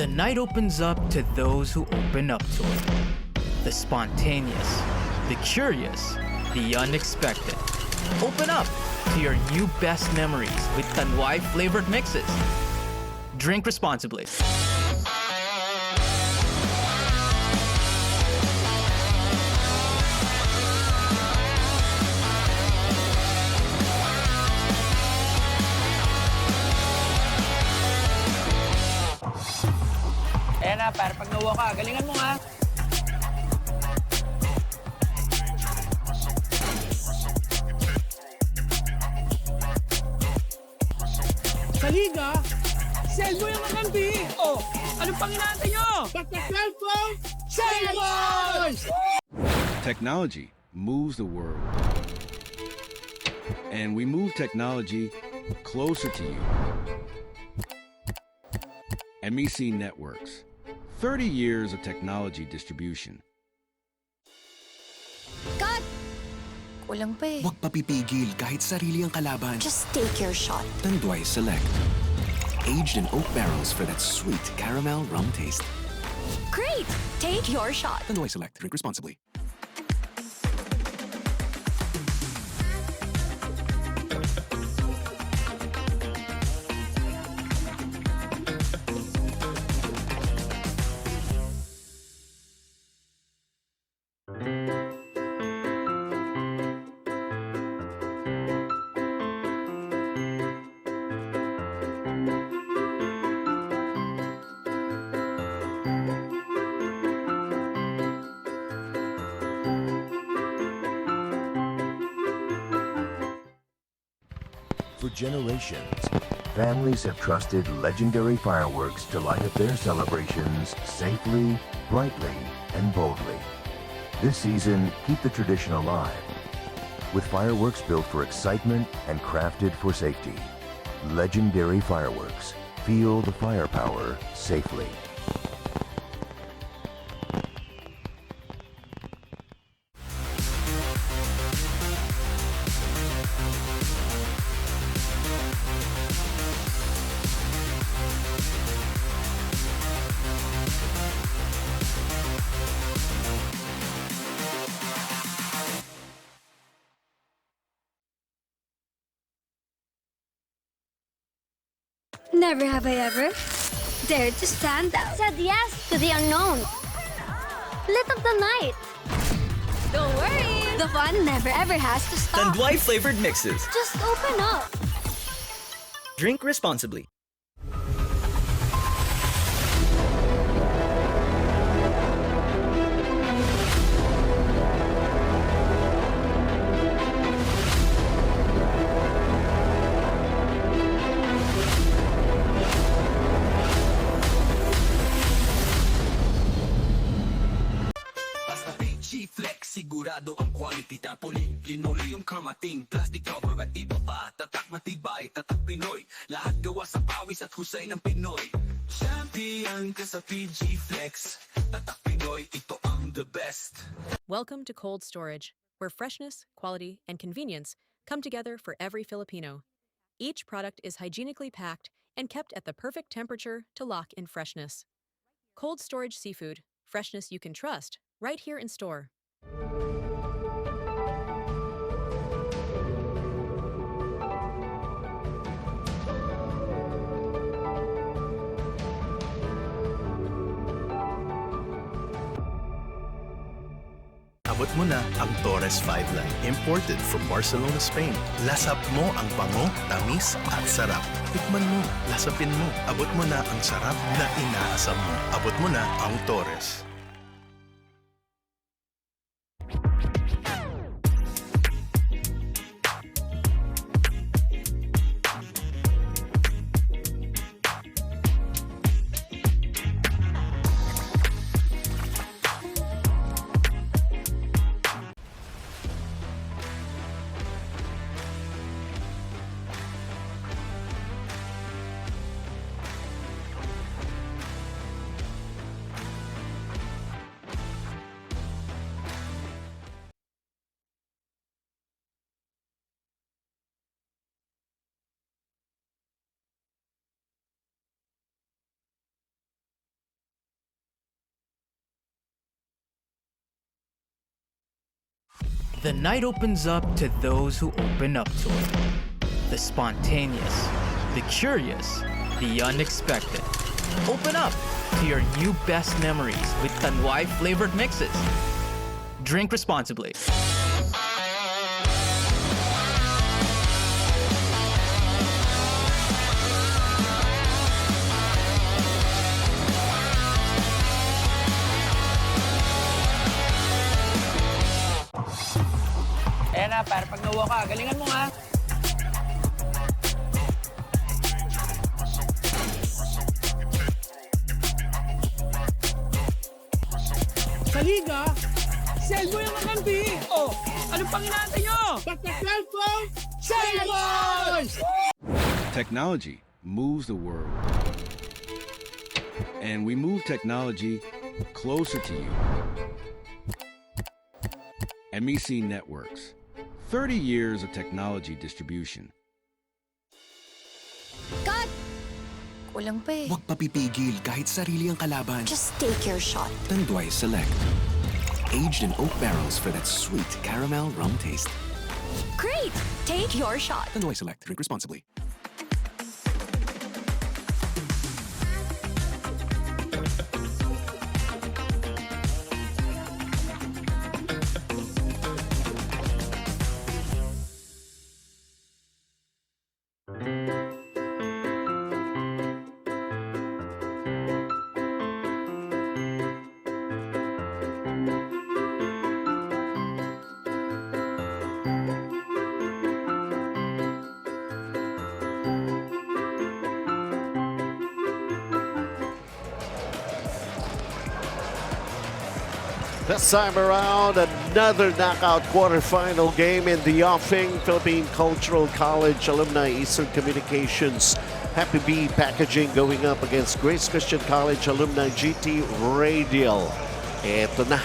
The night opens up to those who open up to it. The spontaneous, the curious, the unexpected. Open up to your new best memories with Tanduay flavored mixes. Drink responsibly. Ayan na, para pag nawa ka, galingan mo nga. Sa liga, cellphone yung makampi. Oh, anong pang inaantay nyo? Cellphone! Cellphone! Technology moves the world. And we move technology closer to you. MEC Networks. 30 years of technology distribution. Cut! Kulang pa eh. Huwag papipigil kahit sarili ang kalaban. Just take your shot. Tanduay Select. Aged in oak barrels for that sweet caramel rum taste. Great! Take your shot. Tanduay Select. Drink responsibly. For generations, families have trusted legendary fireworks to light up their celebrations safely, brightly, and boldly. This season, keep the tradition alive with fireworks built for excitement and crafted for safety. Legendary fireworks. Feel the firepower safely. Never have I ever dared to stand out. Said yes to the unknown. Lit up the night. Don't worry. The fun never ever has to stop. Tanduay flavored mixes. Just open up. Drink responsibly. Sigurado ang quality tapoli, linoleum kamating, plastic cover at iba pa, tatak matibay, tatak Pinoy, lahat gawa sa pawis at husay ng Pinoy. Champion ka sa PG Flex, tatak Pinoy, ito ang the best. Welcome to Cold Storage, where freshness, quality, and convenience come together for every Filipino. Each product is hygienically packed and kept at the perfect temperature to lock in freshness. Cold Storage Seafood, freshness you can trust, right here in store. Abot mo na ang Torres 5 Line, imported from Barcelona, Spain. Lasap mo ang bango, tamis at sarap. Tikman mo, lasapin mo. Abot mo na ang sarap na inaasam mo. Abot mo na ang Torres. The night opens up to those who open up to it. The spontaneous, the curious, the unexpected. Open up to your new best memories with Tanduay flavored mixes. Drink responsibly. Ayan na, par. Pag nawa ka, galingan mo nga. Sa liga, sell mo yung kakampi. Oh, anong pang inaantay nyo? Basta cellphone, cellphones! Technology moves the world. And we move technology closer to you. MEC Networks. 30 years of technology distribution. Cut! Kulang pa eh. Huwag papipigil kahit sarili ang kalaban. Just take your shot. Tanduay Select. Aged in oak barrels for that sweet caramel rum taste. Great! Take your shot. Tanduay Select. Drink responsibly. This time around, another knockout quarterfinal game in the offing. Philippine Cultural College Alumni Eastern Communications Happy Bee Packaging going up against Grace Christian College Alumni GT Radial. Eto na.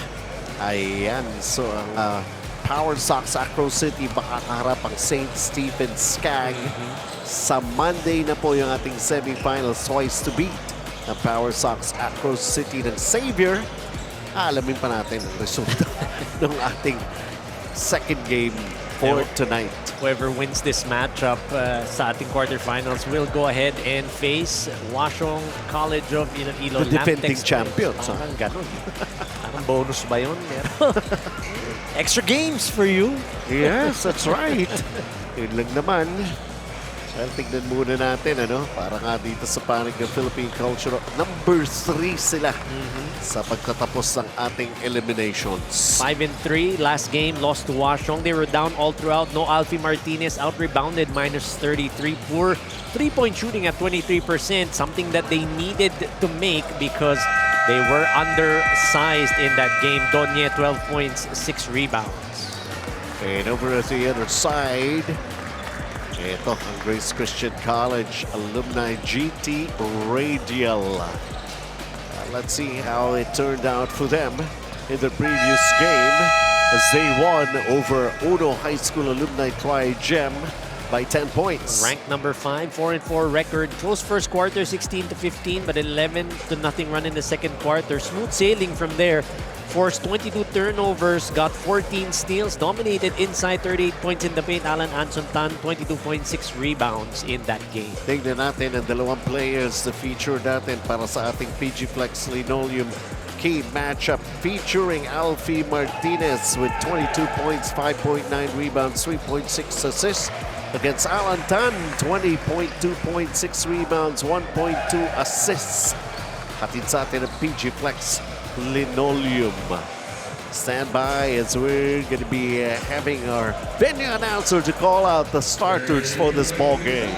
Ayan. So, ang Power Sox Acro City baka kaharap ang St. Stephen's Skag. Sa Monday na po yung ating semifinals, twice to beat ng Power Sox Acro City ng Xavier. Alamin pa natin ang resulta ng ating second game for tonight. Whoever wins this matchup sa ating quarterfinals will go ahead and face Washong College of Iloilo. The defending champions. Parang ganun. Parang bonus ba yun? Extra games for you. Yes, that's right. Yun lang naman. Well, tignan muna natin, ano? Para nga dito sa panig ng Philippine Culture. Number 3 sila sa pagtatapos ng ating eliminations. 5-3. Last game, lost to Washong. They were down all throughout. No Alfie Martinez. Out-rebounded, -33. Poor three-point shooting at 23%. Something that they needed to make because they were undersized in that game. Donye, 12 points, 6 rebounds. And over at the other side, ito ang Grace Christian College Alumni GT Radial. Let's see how it turned out for them in the previous game as they won over Uno High School Alumni Tri-Gem by 10 points. Ranked number 5, 4-4 record. Close first quarter, 16-15, but 11-0 run in the second quarter. Smooth sailing from there. Forced 22 turnovers, got 14 steals, dominated inside 38 points in the paint. Alan Anson-Tan, 22.6 rebounds in that game. Tingnan natin ang dalawang players na feature natin para sa ating PG Flex Linoleum key matchup featuring Alfie Martinez with 22 points, 5.9 rebounds, 3.6 assists against Alan Tan, 20.2 points, 6 rebounds, 1.2 assists. Hatid sa atin ang PG Flex Linoleum. Stand by as we're going to be having our venue announcer to call out the starters for this ball game.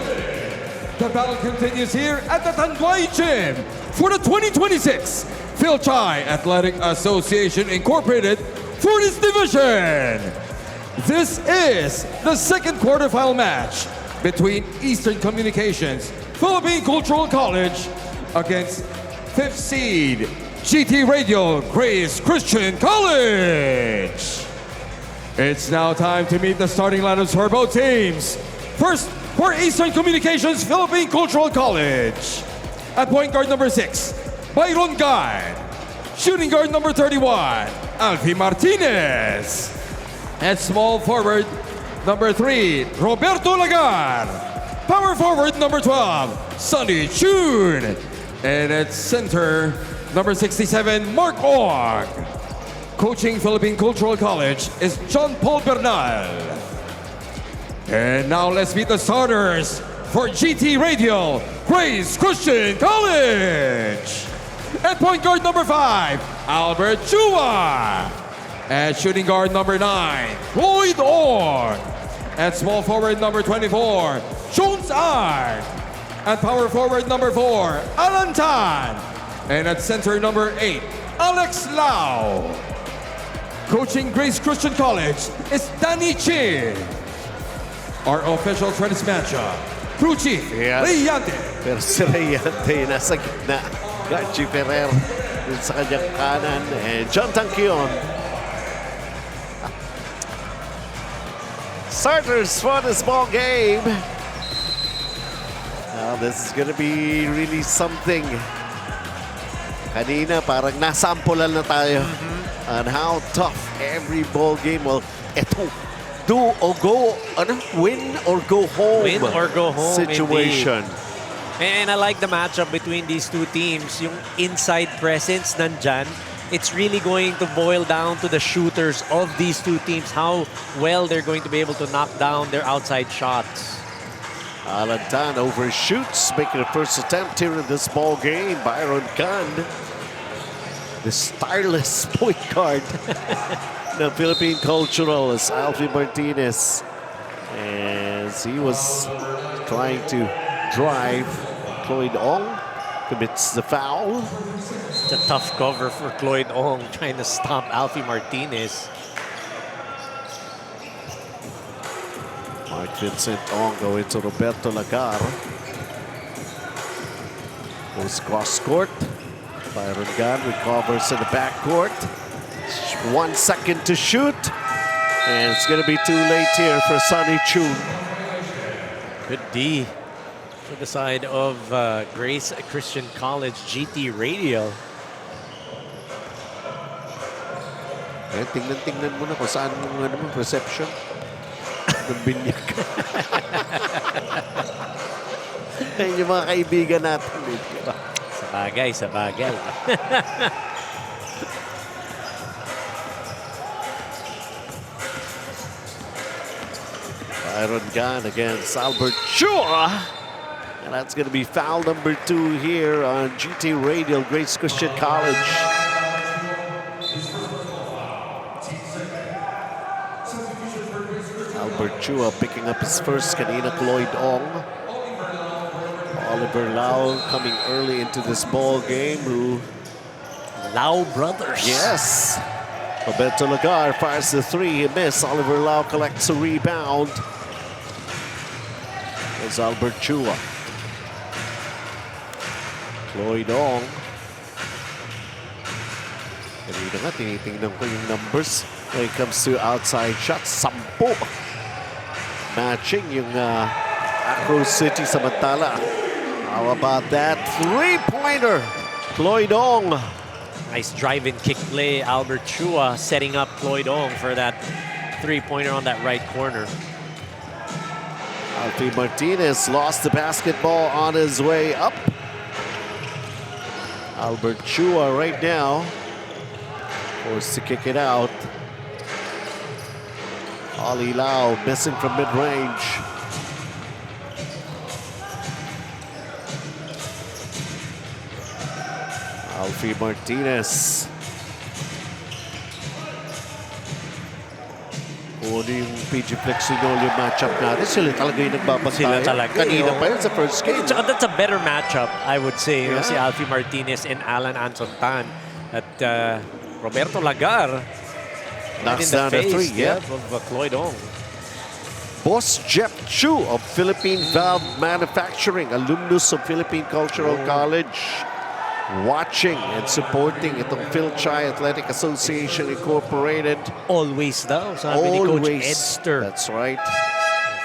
The battle continues here at the Tanduay Gym for the 2026 Fil-Chi Athletic Association Incorporated for this division. This is the second quarterfinal match between Eastern Communications Philippine Cultural College against 5th seed GT Radial Grace Christian College. It's now time to meet the starting lineups for both teams. First, for Eastern Communications Philippine Cultural College. At point guard number 6, Byron Guide. Shooting guard number 31, Alfie Martinez. At small forward, number 3, Roberto Lagar. Power forward, number 12, Sunny Chun. And at center, number 67, Mark Ong. Coaching Philippine Cultural College is John Paul Bernal. And now let's meet the starters for GT Radial, Grace Christian College. At point guard number 5, Albert Chua. At shooting guard number 9, Floyd Orr. At small forward number 24, Jones Art. At power forward number 4, Alan Tan. And at center number 8, Alex Lau. Coaching Grace Christian College is Danny Chin. Our official for this matchup, crew chief, Rayante. Pero si Rayante nasa gitna. Gachi Ferrer dun sa kanyang kanan. And John Tangkion. Starters for this ball game. Now this is gonna be really something. Kanina parang nasampulan na tayo on how tough every ball game will. Eto, do or go, win or go home. Win or go home situation. Indeed. And I like the matchup between these two teams. Yung inside presence nandyan. It's really going to boil down to the shooters of these two teams, how well they're going to be able to knock down their outside shots. Alan Tan overshoots, making the first attempt here in this ball game. Byron Khan, the tireless point guard. The Philippine Cultural is Alfie Martinez, as he was trying to drive. Cloyd Ong commits the foul. It's a tough cover for Cloyd Ong trying to stop Alfie Martinez. Mark Vincent Ong going to Roberto Lagar. Goes cross court. Byron Gunn recovers in the backcourt. 1 second to shoot. And it's going to be too late here for Sunny Chun. Good D for the side of Grace Christian College GT Radial. Eh, tingnan mo na kung saan mo perception ng binyak. Yan yung mga kaibigan natin. Diba? Sa bagay. Byron Gunn against Albert Chua. And that's going to be foul number 2 here on GT Radial, Grace Christian College. Albert Chua picking up his first, kanina Cloyd Ong. Oliver Lau coming early into this ball game. Who Lau brothers. Yes. Roberto Lagar fires the 3, he missed. Oliver Lau collects a rebound. There's Albert Chua. Cloyd Ong. Kanina nga, tinitingnan ko yung numbers when it comes to outside shots. 10. Matching yung Acro City samantala. How about that 3-pointer? Cloyd Ong. Nice drive and kick play. Albert Chua setting up Cloyd Ong for that 3-pointer on that right corner. Alfie Martinez lost the basketball on his way up. Albert Chua right now forced to kick it out. Ali Lau missing from mid-range. Alfie Martinez. Kung ano yung PG Flexinol yung matchup natin, sila talaga yung nagbabantay. Sila talaga. Kanina pa yun sa first game. Tsaka that's a better matchup, I would say. Yeah. Si Alfie Martinez and Alan Anson Tan. At Roberto Lagar Knocks in the down a face 3, yeah. of Cloyd Ong. Boss Jeff Chu of Philippine Valve Manufacturing, alumnus of Philippine Cultural College, watching and supporting itong Fil-Chi Athletic Association Incorporated. Always daw, sabi ni Coach Edster. That's right.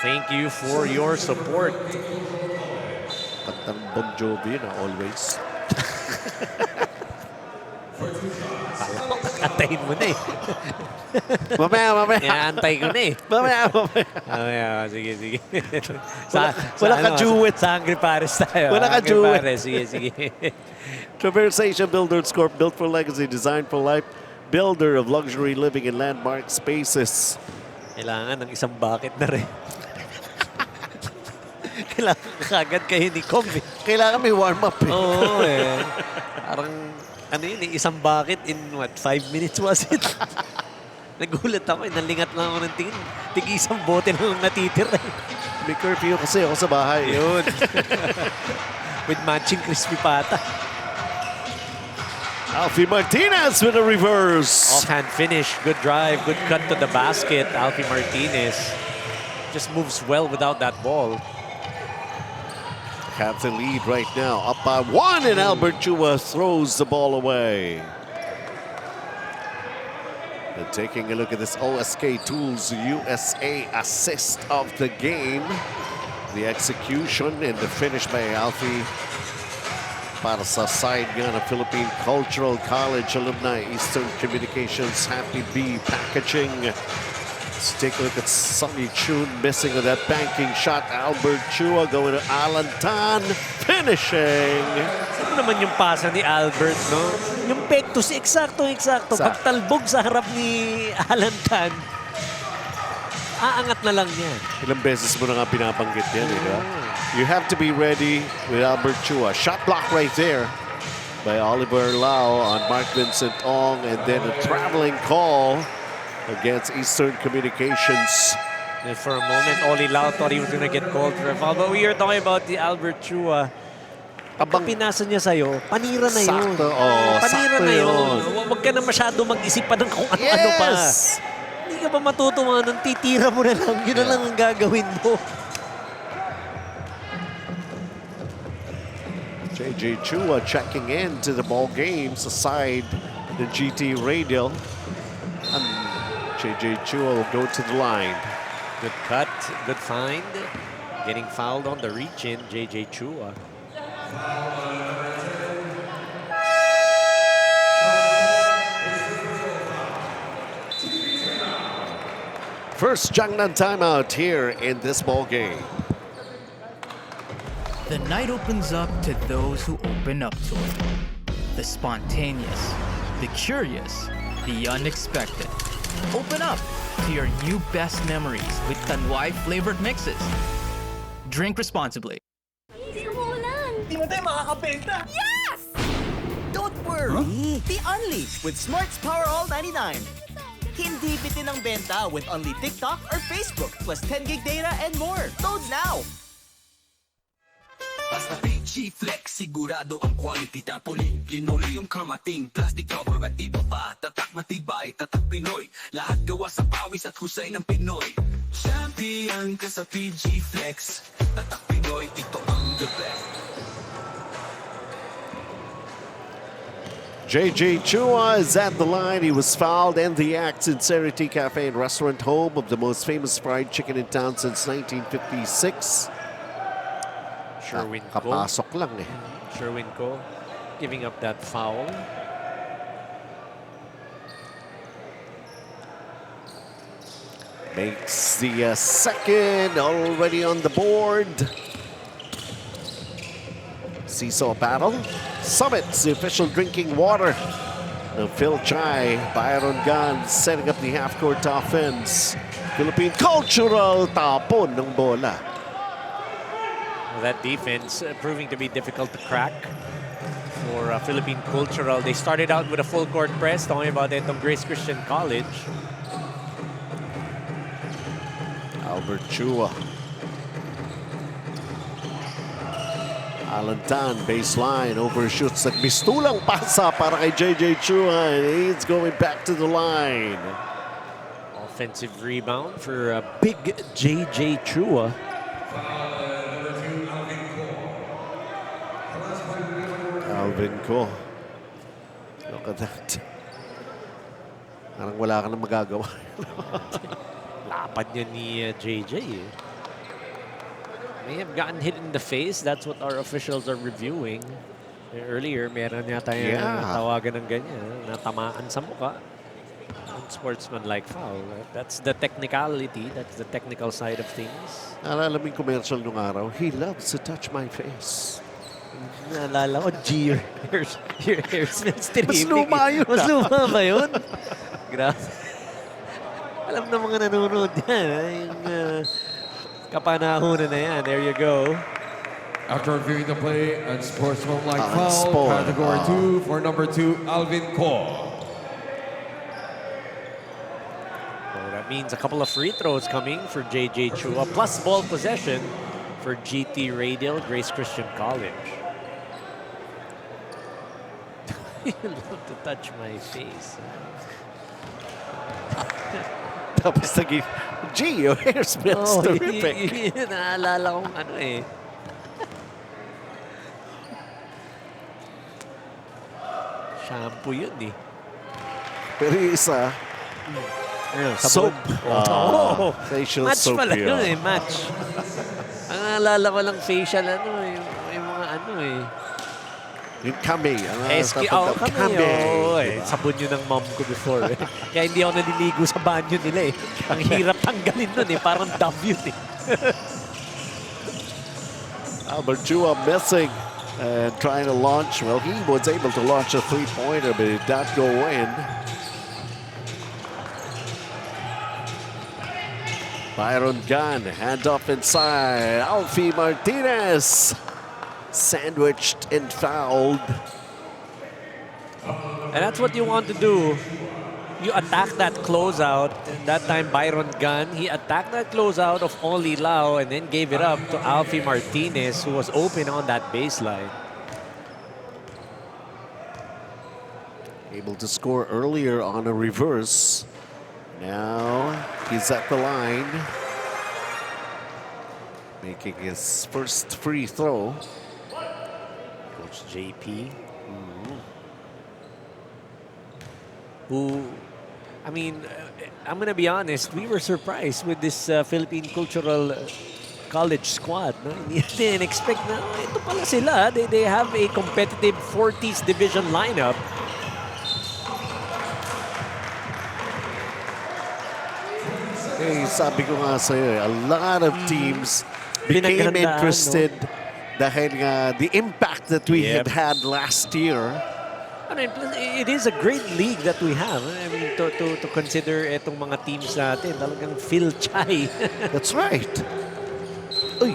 Thank you for your support. Kantang Bon Jovi na always. Antayin mo na eh. Mamaya. Antay ko na eh. Mamaya. Sige. Wala ka duet. Sa Angry Pares tayo. Wala ka Angry duet. Pares. Sige. Traversation Builders Corp, built for legacy, designed for life. Builder of luxury living in landmark spaces. Kailangan ng isang bucket na rin. Kailangan kagad kayo ni Com eh. Kailangan may warm-up eh. Oo eh. Parang ano yun eh, isang bucket in what, 5 minutes was it? Nagulat ako eh, nalingat lang ako ng tingin. Tig-isang bote na lang natitira eh. May curfew kasi ako sa bahay. Yun. With matching crispy pata. Alfie Martinez with a reverse. Offhand finish, good drive, good cut to the basket. Alfie Martinez just moves well without that ball. Have the lead right now, up by 1, and Albert Chua throws the ball away. And taking a look at this OSK Tools USA assist of the game. The execution and the finish by Alfie. Para sa side nga ng Philippine Cultural College alumni, Eastern Communications, Happy Bee Packaging. Let's take a look at Sonny Chun missing with that banking shot. Albert Chua going to Alan Tan, finishing. Ano naman yung pasa ni Albert, no? Yung pektos, eksakto. Pagtalbog sa harap ni Alan Tan, aangat na lang niya. Ilang beses mo na nga pinabanggit yan, di ba? You have to be ready with Albert Chua. Shot block right there by Oliver Lau on Mark Vincent Ong, and then a traveling call against Eastern Communications. And for a moment, Oli Lau thought he was going to get called for a foul. But we are talking about the Albert Chua. Pag pinasa niya sa'yo, panira na yun. Sakto, panira sakto na yun. yun. Huwag ka na masyado mag-isip pa ng kung ano-ano pa. Hindi ka pa matutuwa nung titira mo na lang. Yun na lang ang gagawin mo. JJ Chua checking in to the ball games aside the GT Radial. And JJ Chua will go to the line. Good cut, good find. Getting fouled on the reach-in, JJ Chua. First Jiangnan timeout here in this ball game. The night opens up to those who open up to it. The spontaneous, the curious, the unexpected. Open up to your new best memories with Tanduay flavored mixes. Drink responsibly. Di mo tayo makakabenta! Yes! Don't worry! Be only with Smart's Power All 99. Hindi bitin ang benta with only TikTok or Facebook plus 10 gig data and more. Load now! Basta Fil-Chi Flex, sigurado ang quality. Tapoli, linoleum, karmating, plastic cover at iba pa. Tatak matibay, tatak Pinoy. Lahat gawa sa pawis at husay ng Pinoy. Champion ka sa Fil-Chi Flex. Tatak Pinoy, ito ang the best. JJ Chua is at the line. He was fouled in the act. Sincerity Cafe and Restaurant, home of the most famous fried chicken in town since 1956. Sherwin Kapasok lang eh. Sherwin Ko giving up that foul. Makes the second, already on the board. Seesaw battle. Summit's the official drinking water of Fil-Chi. Byron Gunn setting up the half-court offense. Philippine Cultural tapon ng bola. That defense proving to be difficult to crack for Philippine Cultural. They started out with a full court press, talking about it on Grace Christian College. Albert Chua. Alan Tan, baseline, overshoots. Nagmistulang pasa para kay JJ Chua, and he's going back to the line. Offensive rebound for big JJ Chua. Alvin Ko. Look at that. Parang wala ka na magagawa. Lapad niya ni JJ. May have gotten hit in the face. That's what our officials are reviewing. Earlier, meron yata yung tawagan ng ganyan, natamaan sa mukha. Unsportsmanlike foul. That's the technicality. That's the technical side of things. Naalala mo yung commercial nung araw, he loves to touch my face. Naalala ko, G, your hair smells terrific. Mas luma yun. Mas luma ba yun? Grabe. Alam na mga nanonood yan. Yung kapanahonan na yan. There you go. After reviewing the play, unsportsmanlike foul, category 2 for number 2, Alvin Ko. That means a couple of free throws coming for JJ Chua, plus ball possession for GT Radial, Grace Christian College. You love to touch my face. Tapos naging, gee, your hair smells terrific. Naalala kong ano eh. Shampoo yun eh. Pero yung isa, soap. Facial match soap pala yun. yun eh, match. Ang naalala ko lang facial yung mga ano eh. Yung kami. Kami. Sabon yun ng mom ko before eh. Kaya hindi ako naliligo sa banyo nila eh. Ang hirap tanggalin nun eh. Parang dove yun eh. Albert Chua missing and trying to launch. Well, he was able to launch a three-pointer, but it did not go in. Byron Gunn, handoff inside. Alfie Martinez sandwiched and fouled. And that's what you want to do. You attack that closeout. And that time, Byron Gunn, he attacked that closeout of Oli Lau and then gave it up to Alfie Martinez, who was open on that baseline. Able to score earlier on a reverse. Now he's at the line, making his first free throw. Coach JP, who, I mean, I'm going to be honest, we were surprised with this Philippine Cultural College squad. No? Hindi natin expect na ito pala sila. They have a competitive 40s division lineup. Hey, sabi ko nga sa'yo, a lot of teams became interested dahil nga the impact that we had last year. I mean, it is a great league that we have. I mean, to consider itong mga teams natin, talagang Fil-Chi. That's right. Uy!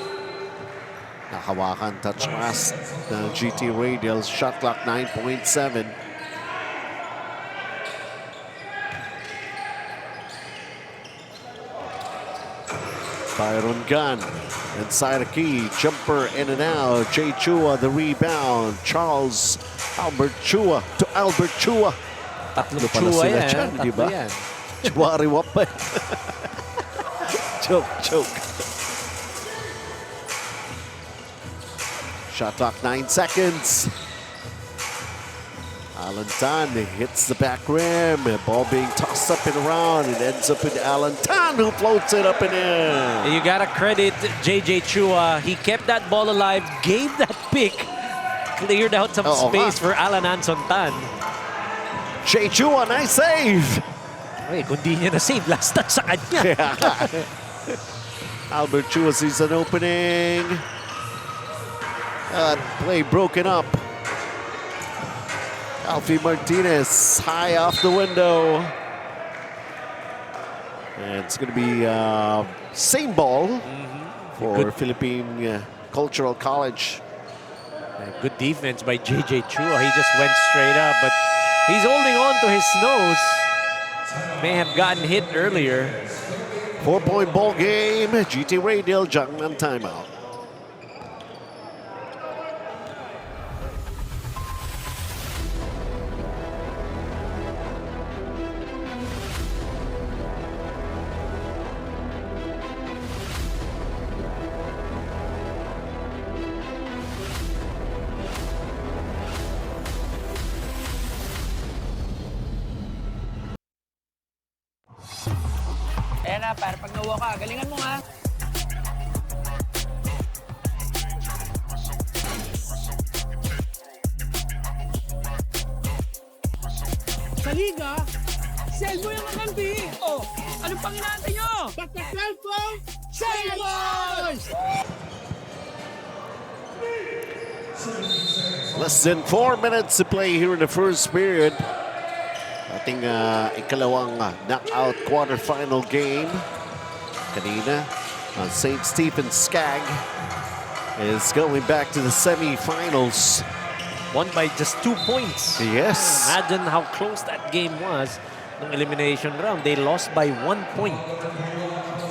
Nakawakan touch pass ng GT Radial. Shot clock 9.7. Byron Gunn inside a key. Jumper in and out. Jay Chua the rebound. Charles Albert Chua to Albert Chua. Tatlo pala Chua sila yan. dyan, di ba? Chuari wapay. Joke. Shot clock 9 seconds. Alan Tan hits the back rim. Ball being tossed up and around. It ends up with Alan Tan, who floats it up and in. You gotta credit JJ Chua. He kept that ball alive, gave that pick, cleared out some space for Alan Anson Tan. Jay Chua, nice save. Ay, kung di niya na-save, last touch sa kanya. Albert Chua sees an opening. Play broken up. Alfie Martinez high off the window. And it's going to be same ball for Philippine Cultural College. Good defense by JJ Chua. He just went straight up, but he's holding on to his nose. May have gotten hit earlier. 4-point ball game. GT Radial, Jangnan timeout. Ayan na, para pag nawa ka, galingan mo nga. Sa liga, Selvo yung kakampi. Oh, anong pang inaantay nyo? Back the cellphone, Selvos! Less than 4 minutes to play here in the first period. Ating ikalawang knockout quarterfinal game. Kanina, St. Stephen's Skag is going back to the semifinals. Won by just 2 points. Yes. Imagine how close that game was ng elimination round. They lost by 1 point.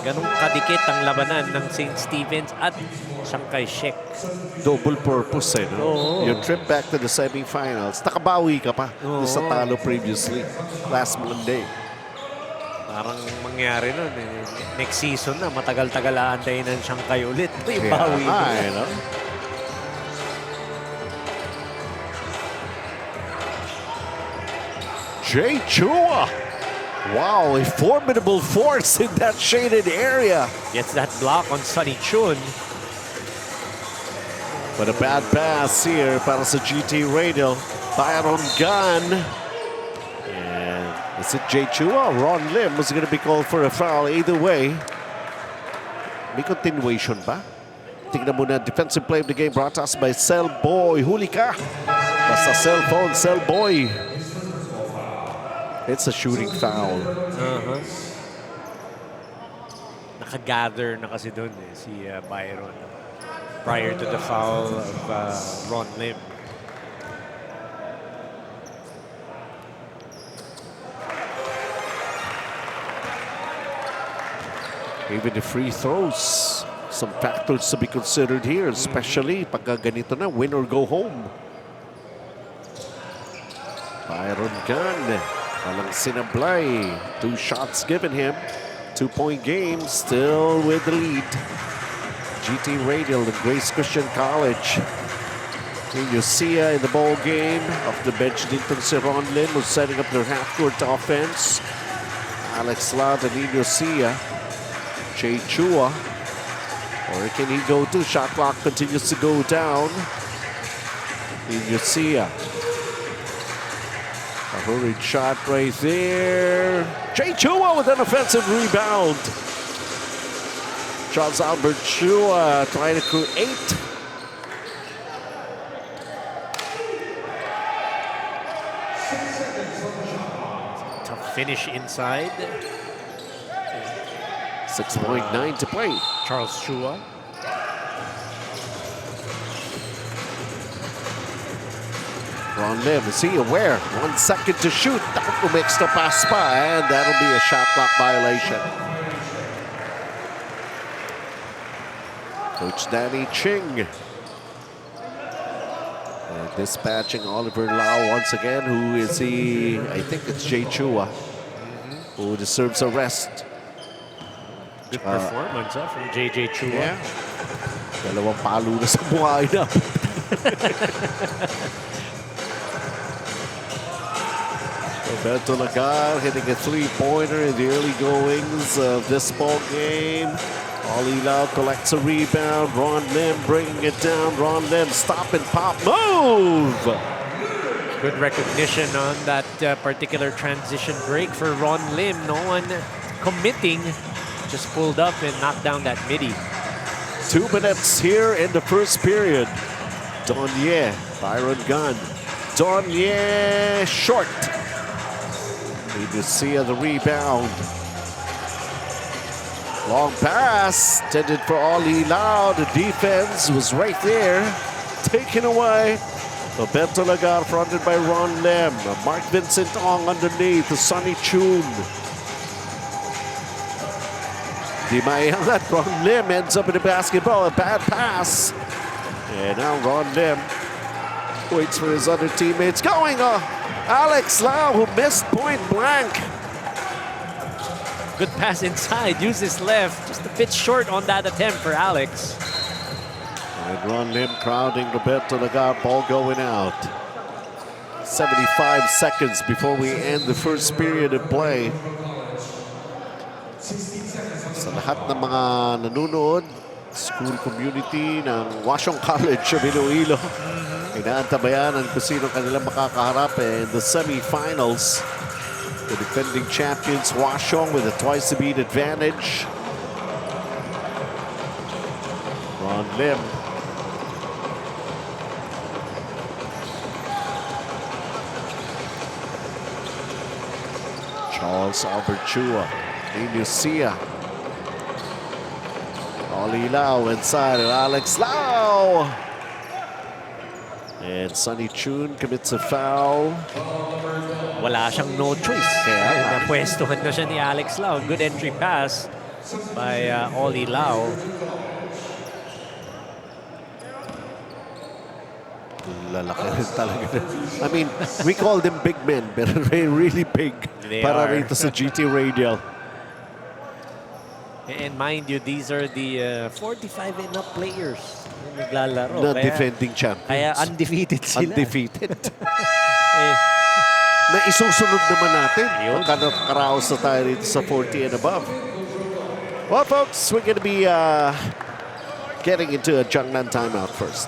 Ganong kadikit ang labanan ng St. Stephen's at Chiang Shek. Double purpose no? Oo. Your trip back to the semifinals. Nakabawi ka pa doon sa talo previously. Last Monday. Parang mangyari nun. Next season na, matagal-tagal aantayin ng Chiang ulit. Yung Yeah, bawi mo. I know. Jay Chua. Wow, a formidable force in that shaded area. Gets that block on Sunny Chun. But a bad pass here para sa GT Radial. Byron Gunn. And is it Jay Chua? Ron Lim was going to be called for a foul. Either way, may continuation ba? Tingnan muna, defensive play of the game brought us by Cell Boy. Huli ka. Basta cellphone, Cell Boy. It's a shooting foul. Nakagather na kasi doon si Byron prior to the foul of Ron Lim. Even the free throws, some factors to be considered here, especially pagka ganito na, win or go home. Byron Gunn. Walang sinablay. 2 shots given him. 2-point game. Still with the lead. GT Radial and Grace Christian College. Lucia in the ball game. Off the bench, Dinton si Ron Lim was setting up their half-court offense. Alex Ladd and Lucia. Jay Chua. Where can he go to? Shot clock continues to go down. Lucia. A hurried shot right there. Jay Chua with an offensive rebound. Charles Albert Chua trying to create. Tough finish inside. 6.9 to play. Charles Chua. Ron Lim, is he aware? 1 second to shoot. Dapat mix the pass pa, and that'll be a shot clock violation. Coach Danny Ching. And dispatching Oliver Lau once again. Who is he? I think it's Jay Chua, who deserves a rest. Good performance from JJ Chua. Yeah. Dalawang palo na sa buhay na. Roberto Lagar hitting a 3-pointer in the early goings of this ball game. Ollie Lau collects a rebound. Ron Lim bringing it down. Ron Lim stop and pop move. Good recognition on that particular transition break for Ron Lim. No one committing. Just pulled up and knocked down that midi. 2 minutes here in the first period. Donye, Byron Gunn. Donye short. Lucia the rebound. Long pass intended for Ollie Lau. The defense was right there. Taken away. Roberto Lagar fronted by Ron Lim. Mark Vincent Ong underneath. The Sonny Chun. Di maiangat. Ron Lim ends up in the basketball. A bad pass. And now Ron Lim waits for his other teammates. Going on. Alex Lau, who missed point blank. Good pass inside. Uses left. Just a bit short on that attempt for Alex. And Ron Lim crowding Roberto Lagar. Ball going out. 75 seconds before we end the first period of play. Sa lahat ng mga nanonood, school community ng Washington College of Iloilo, inaantabayan ang kung sino kanilang makakaharap in the semifinals. The defending champions, Hwaseong, with a twice-the-beat advantage. Ron Lim. Charles Albert Chua. Inusia. Oli Lau inside of Alex Lau. And Sonny Chun commits a foul. Wala siyang no choice. Kaya napwestuhan na siya ni Alex Lau. Good entry pass by Oli Lau. Lalaki rin talaga. I mean, we call them big men, but they're really big. They para are. rito sa GT Radial. And mind you, these are the 45 and up players na naglalaro. Na defending champions. Kaya undefeated sila. Undefeated. Na isusunod naman natin. Pagka nakaraos na tayo rito sa 40 and above. Well, folks, we're going to be getting into a Jiangnan timeout first.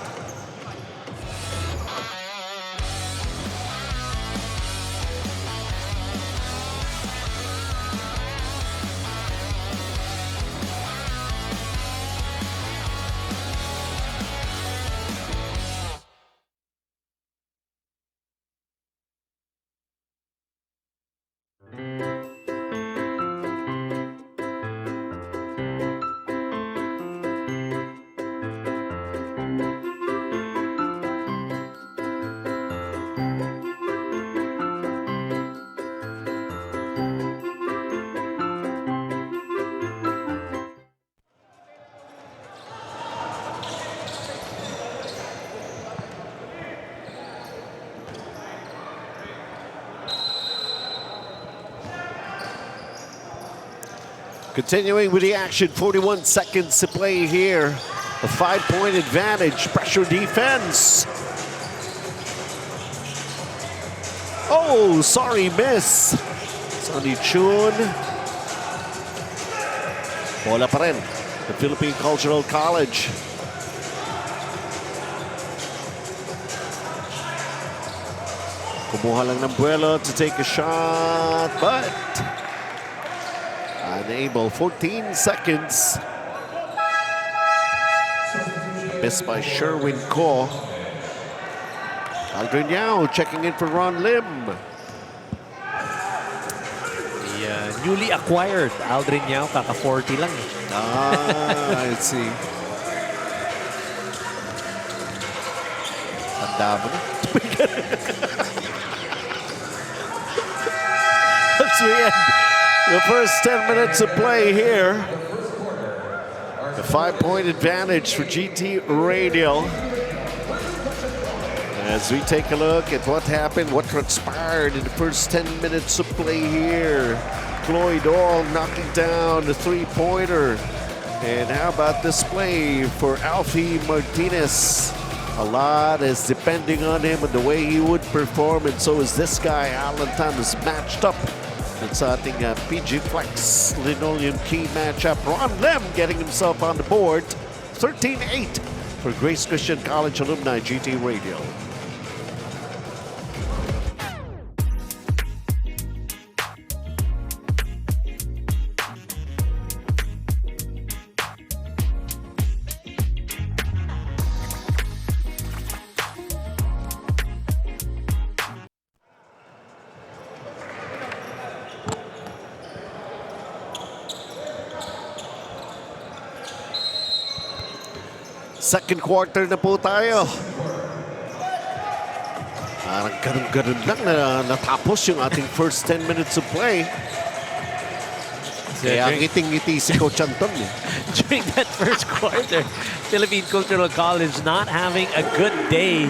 Continuing with the action, 41 seconds to play here. A 5-point advantage, pressure defense. Oh, sorry, miss. Sonny Chun. Bola pa rin. The Philippine Cultural College. Kumuha lang ng buwelo to take a shot, but unable. 14 seconds. Missed by Sherwin Ko. Aldrin Yao checking in for Ron Lim. The newly acquired Aldrin Yao, kaka 40 lang. I see. Tanda mo na. As we end the first 10 minutes of play here. A 5-point advantage for GT Radial. As we take a look at what happened, what transpired in the first 10 minutes of play here. Floyd All knocking down the three-pointer. And how about this play for Alfie Martinez? A lot is depending on him and the way he would perform, and so is this guy, Alan Thomas, matched up. It's I think PG Flex Linoleum Key matchup. Ron Lim getting himself on the board. 13-8 for Grace Christian College alumni GT Radial. Second quarter na po tayo. Parang ganun-ganun lang na natapos yung ating first 10 minutes of play. Kaya ngiting-ngiti si Coach Anton. During that first quarter, Philippine Cultural College not having a good day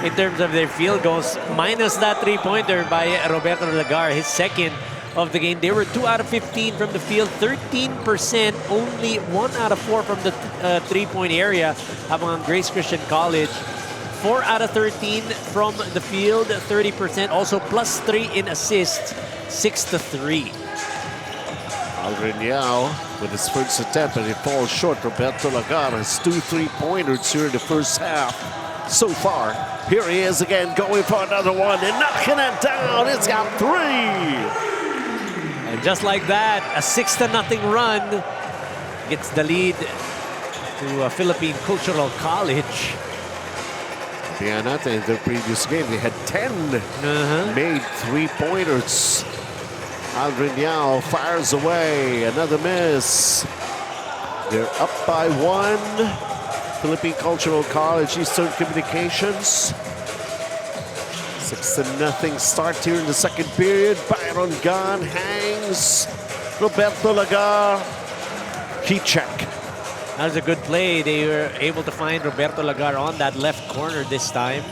in terms of their field goals. Minus that three-pointer by Roberto Lagar, his second of the game. They were 2 out of 15 from the field, 13%, only 1 out of 4 from the three-point area. Habang ang Grace Christian College, 4 out of 13 from the field, 30%, also plus 3 in assists, 6-3. Aldrin Yao with his first attempt, and he falls short. Roberto Lagar has 2 3-pointers here in the first half. So far, here he is again, going for another one and knocking it down. It's got 3. And just like that, a 6-0 run gets the lead to Philippine Cultural College. Tingnan natin, in their previous game, they had 10 made three-pointers. Aldrin Yao fires away, another miss. They're up by 1. Philippine Cultural College, Eastern Communications. 6-0 start here in the second period. Byron Gan hangs. Roberto Lagar, key check. That was a good play. They were able to find Roberto Lagar on that left corner this time.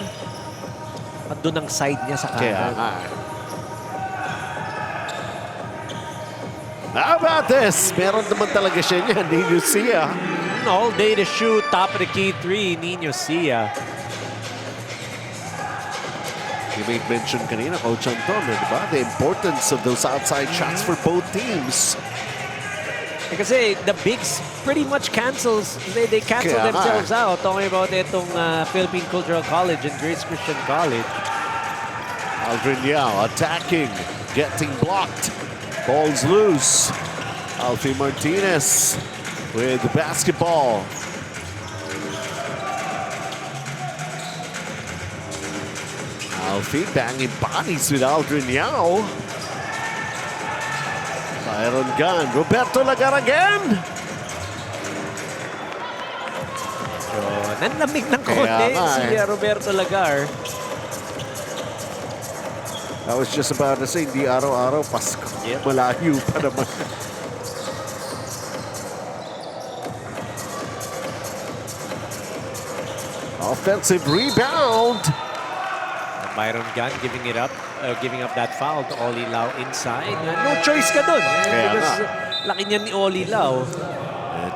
At doon ang side niya sa kanan. How about this? Meron naman talaga siya niya, Nino Sia. All day to shoot, top of the key 3, Nino Sia. You made mention kanina, Coach Anton, diba? The importance of those outside shots for both teams. Kasi the bigs pretty much cancels. They cancel themselves out. Talking about itong Philippine Cultural College and Grace Christian College. Aldrin Yao attacking, getting blocked. Ball's loose. Alfie Martinez with the basketball. Alfie banging bodies with Aldrin Yao. Byron Gunn, Roberto Lagar again. So, nanlamig ng konti si Roberto Lagar. I was just about to say, hindi araw-araw, Pasko. Malayo pa naman. Offensive rebound. Byron Gunn giving up that foul to Oli Lau inside. No choice ka dun. Because laki niya ni Oli Lau.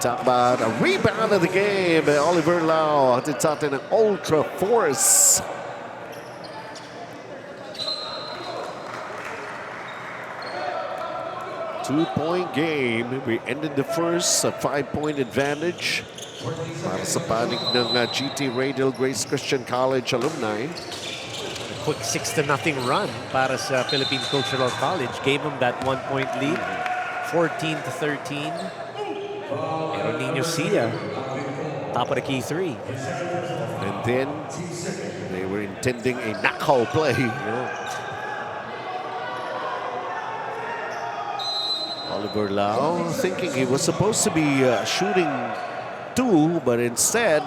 Talk about a rebound of the game. Oliver Lau hatid sa atin ng Ultra Force. Two-point game. We ended the first, a 5-point advantage para sa panig ng GT Radial Grace Christian College alumni. Quick 6-0 run para sa Philippine Cultural College. Gave them that 1-point lead, 14-13. Pero Nino Sia, top of the key 3. And then they were intending a knockout play. Oliver Lau thinking he was supposed to be shooting 2, but instead,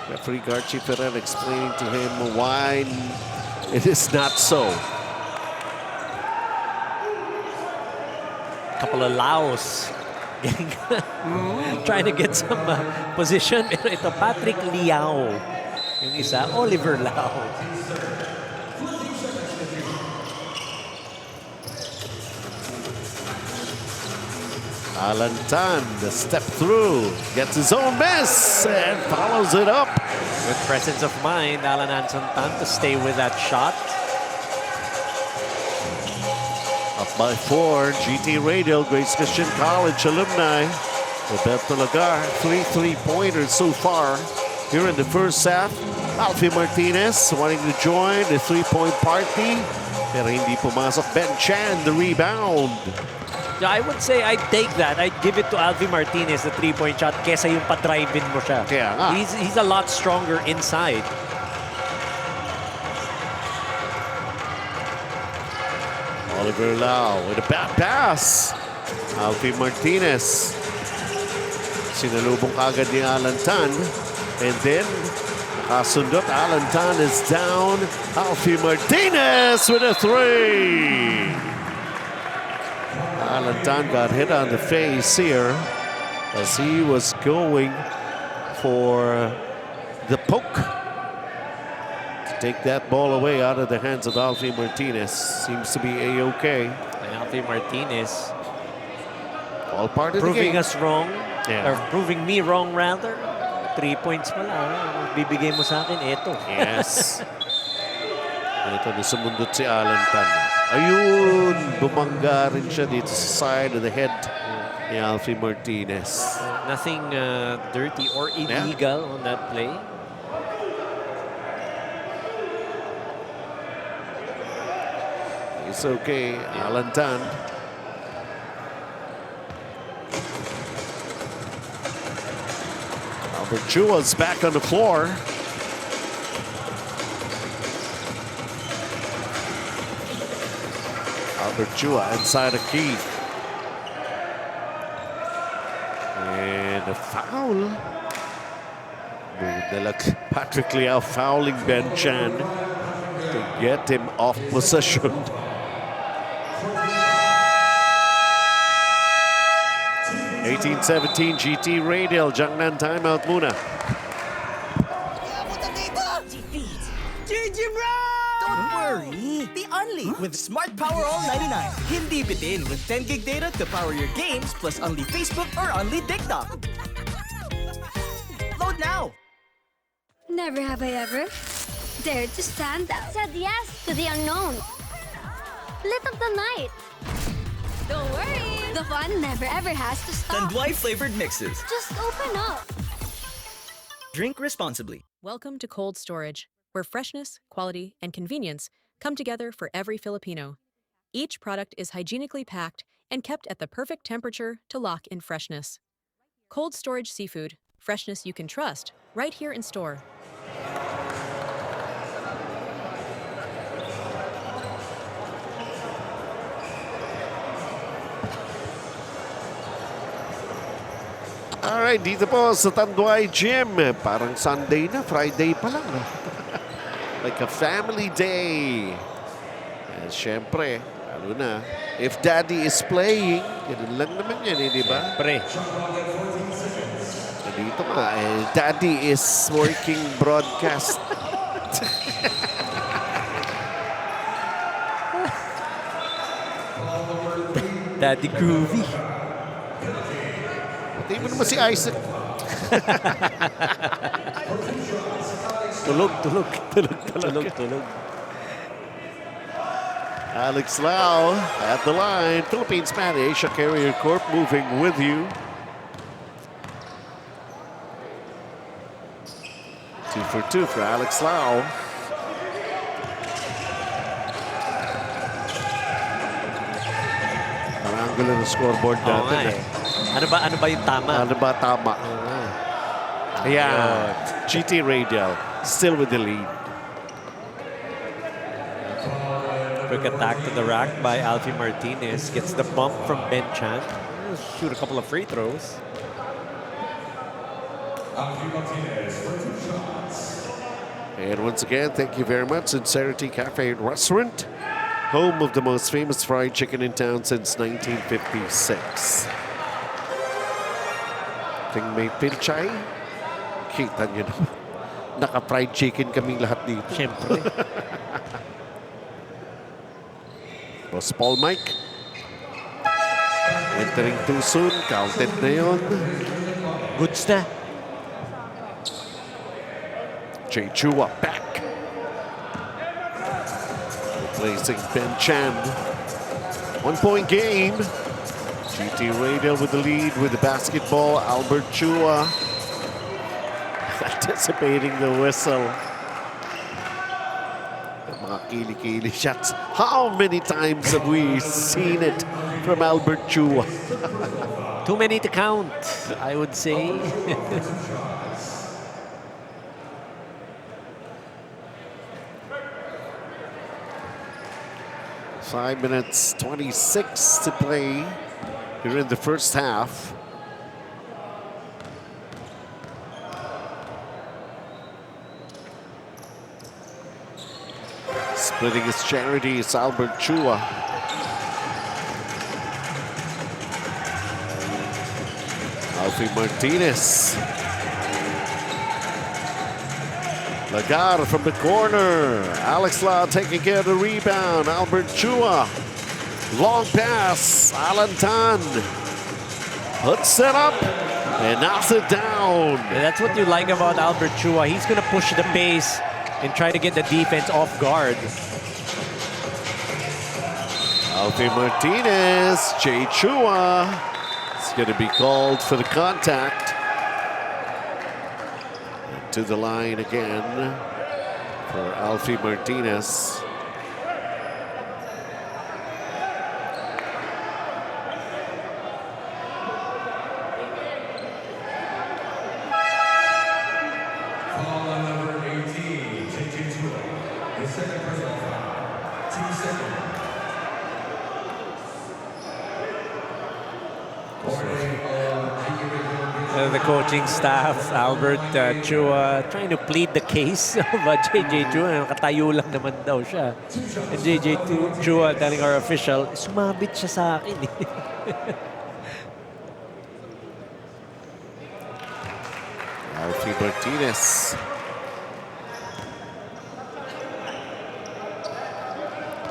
referee Garchi Ferrer explaining to him why it is not so. Couple of Laos trying to get some position. Pero ito, Patrick Liao. Yung isa, Oliver Lau. Alan Tan, the step through, gets his own miss and follows it up. With presence of mind, Alan Anson Tan to stay with that shot. Up by 4, GT Radial, Grace Christian College alumni. Roberto Lagar, 3 3-pointers so far here in the first half. Alfie Martinez wanting to join the 3-point party, pero hindi pumasok. Ben Chan, the rebound. Yeah, I would say I'd take that. I'd give it to Alfie Martinez, the 3-point shot, kesa yung pa-drive-in mo siya. Kaya nga. He's a lot stronger inside. Oliver Lau with a bad pass. Alfie Martinez. Sinalubong kagad ni Alan Tan. And then, nakasundot. Alan Tan is down. Alfie Martinez with a 3. Alan Tan got hit on the face here as he was going for the poke to take that ball away out of the hands of Alfie Martinez. Seems to be A-OK. And Alfie Martinez all part of proving the game. us wrong, or proving me wrong rather. 3 points pala. Bibigay mo sa akin, eto. Yes. Ito, nasumundot si Alan Tan. Ayun, bumangga rin siya dito sa side of the head ni Alfie Martinez. Nothing dirty or illegal on that play. It's okay, Alan Tan. Albert Chua's back on the floor. Albert Chua inside a key. And a foul. Patrick Liao fouling Ben Chan to get him off possession. 18-17 GT Radial. Jiangnan timeout muna. GG bro! Don't worry. The Only with Smart Power All 99. Hindi bitin with 10 gig data to power your games plus Only Facebook or Only TikTok. Load now. Never have I ever dared to stand out. Said yes to the unknown. Lit up the night. Don't worry. The fun never ever has to stop. Tanduay flavored mixes. Just open up. Drink responsibly. Welcome to Cold Storage, where freshness, quality, and convenience come together for every Filipino. Each product is hygienically packed and kept at the perfect temperature to lock in freshness. Cold Storage Seafood, freshness you can trust, right here in store. Alright, dito po sa Tanduay Gym. Parang Sunday na, Friday pa lang. Like a family day. And syempre, ano na, if daddy is playing, ganun lang naman yan, di ba? Pre. Dito nga, daddy is working broadcast. Daddy Groovy. Pati mo naman si Isaac. Tulog. Alex Lau at the line. Philippines Man Asia Carrier Corp moving with you. 2 for 2 for Alex Lau. Angulo ng scoreboard natin. Ano ba yung tama? Ano ba tama? Ayan. GT Radial still with the lead. Quick attack to the rack by Alfie Martinez. Gets the bump from Ben Chan. Shoot a couple of free throws. And once again, thank you very much, Sincerity Cafe and Restaurant, home of the most famous fried chicken in town since 1956. Ting may Fil-Chi, kita nyo na. Naka-fried chicken kaming lahat dito. Siyempre. Boss Paul Mike. Entering too soon, counted na yun. Goods na. Jay Chua back. Replacing Ben Chan. 1-point game. GT Radial with the lead with the basketball. Albert Chua anticipating the whistle. Mga kili-kili shots. How many times have we seen it from Albert Chua? Too many to count, I would say. 5 minutes 26 to play here in the first half. Splitting his charity is Albert Chua. Alfie Martinez. Lagar from the corner. Alex Lau taking care of the rebound. Albert Chua. Long pass. Alan Tan puts it up and knocks it down. And that's what you like about Albert Chua. He's going to push the pace and try to get the defense off guard. Alfie Martinez. Jay Chua. It's going to be called for the contact. To the line again for Alfie Martinez. the coaching staff, Albert Chua, trying to plead the case of JJ Chua. Nakatayo lang naman daw siya. And JJ Chua telling our official, sumabit siya sa akin. Alfie Martinez.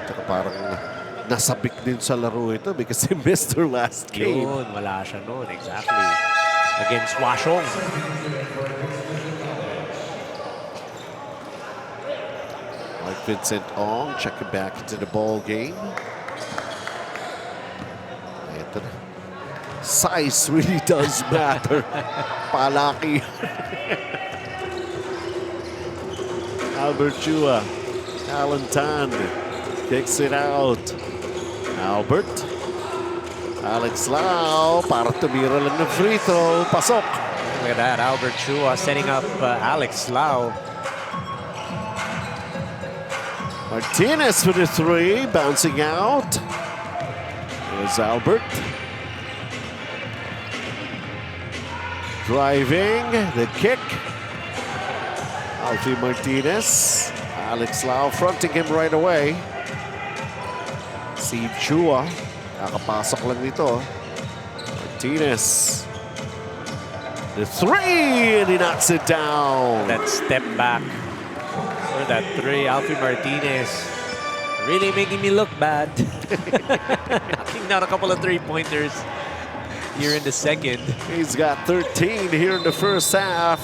Tsaka parang nasabik din sa laro ito because he missed their last game. Yun, wala siya noon. Exactly. Against Washong. Like Vincent Ong checking back into the ball game. Ito na. Size really does matter. Palaki. Albert Chua. Alan Tan kicks it out. Albert. Alex Lau para tumira lang ng free throw. Pasok. Look at that. Albert Chua setting up Alex Lau. Martinez for the three. Bouncing out. There's Albert. Driving. The kick. Alfie Martinez. Alex Lau fronting him right away. Steve Chua. Nakapasok lang nito. Martinez. The three, and he knocks it down. That step back for that three. Alfie Martinez really making me look bad. Knocking down a couple of three-pointers here in the second. He's got 13 here in the first half.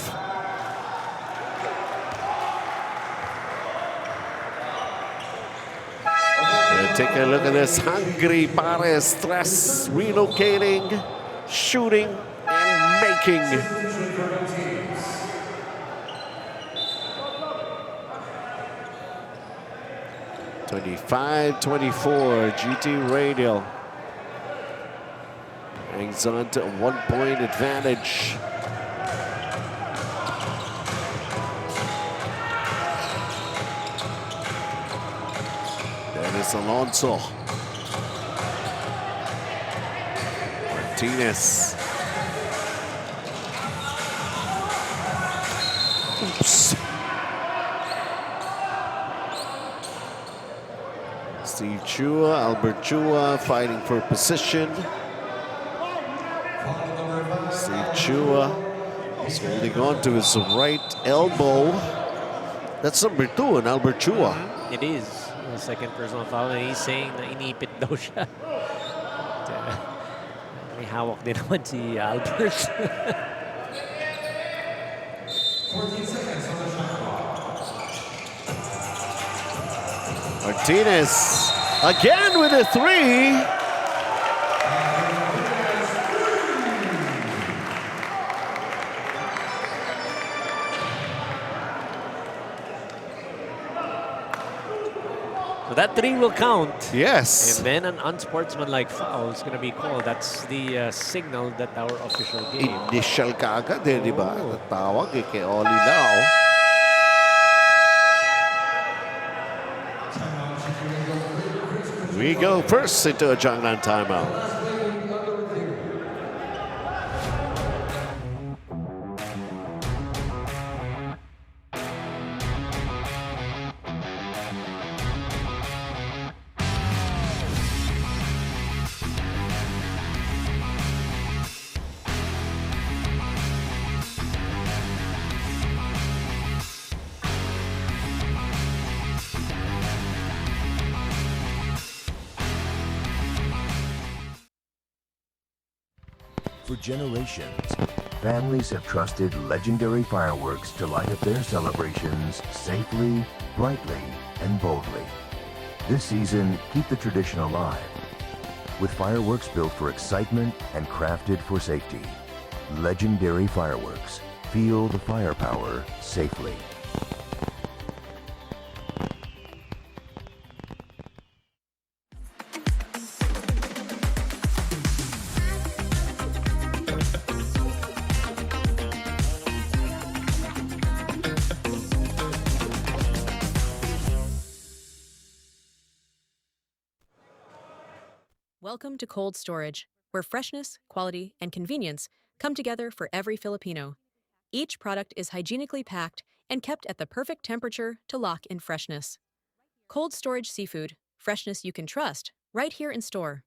Take a look at this hungry Pares. Stress, relocating, shooting, and making. (25-24) GT Radial hangs on to a 1-point advantage. Dennis Alonso. Martinez. Oops. Steve Chua, Albert Chua fighting for position. Steve Chua is holding on to his right elbow. That's number 2 on Albert Chua. It is. The second personal foul, and he's saying na inipit daw siya. May hawak din naman si Albert. 14 seconds on the shot clock. Martinez again with a three. That three will count. Yes. And then an unsportsmanlike foul is going to be called. That's the signal that our official gave. Initial kaagad eh, di ba? Natawag eh kay Oli Lau. We go first into a Jiangnan timeout. For generations, families have trusted legendary fireworks to light up their celebrations safely, brightly, and boldly. This season, keep the tradition alive with fireworks built for excitement and crafted for safety. Legendary fireworks. Feel the firepower safely. Welcome to cold storage, where freshness, quality, and convenience come together for every Filipino. Each product is hygienically packed and kept at the perfect temperature to lock in freshness. Cold storage seafood, freshness you can trust, right here in store.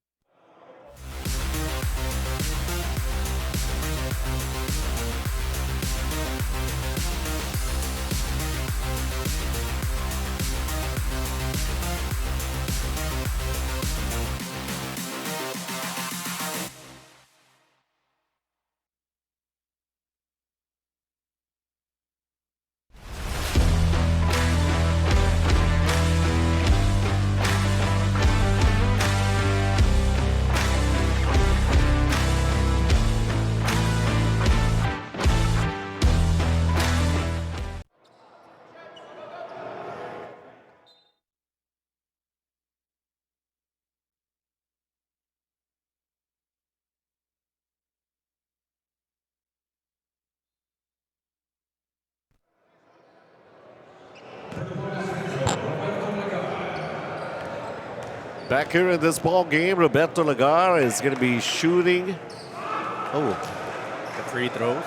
Back here in this ball game, Roberto Lagar is going to be shooting. Oh, the free throws.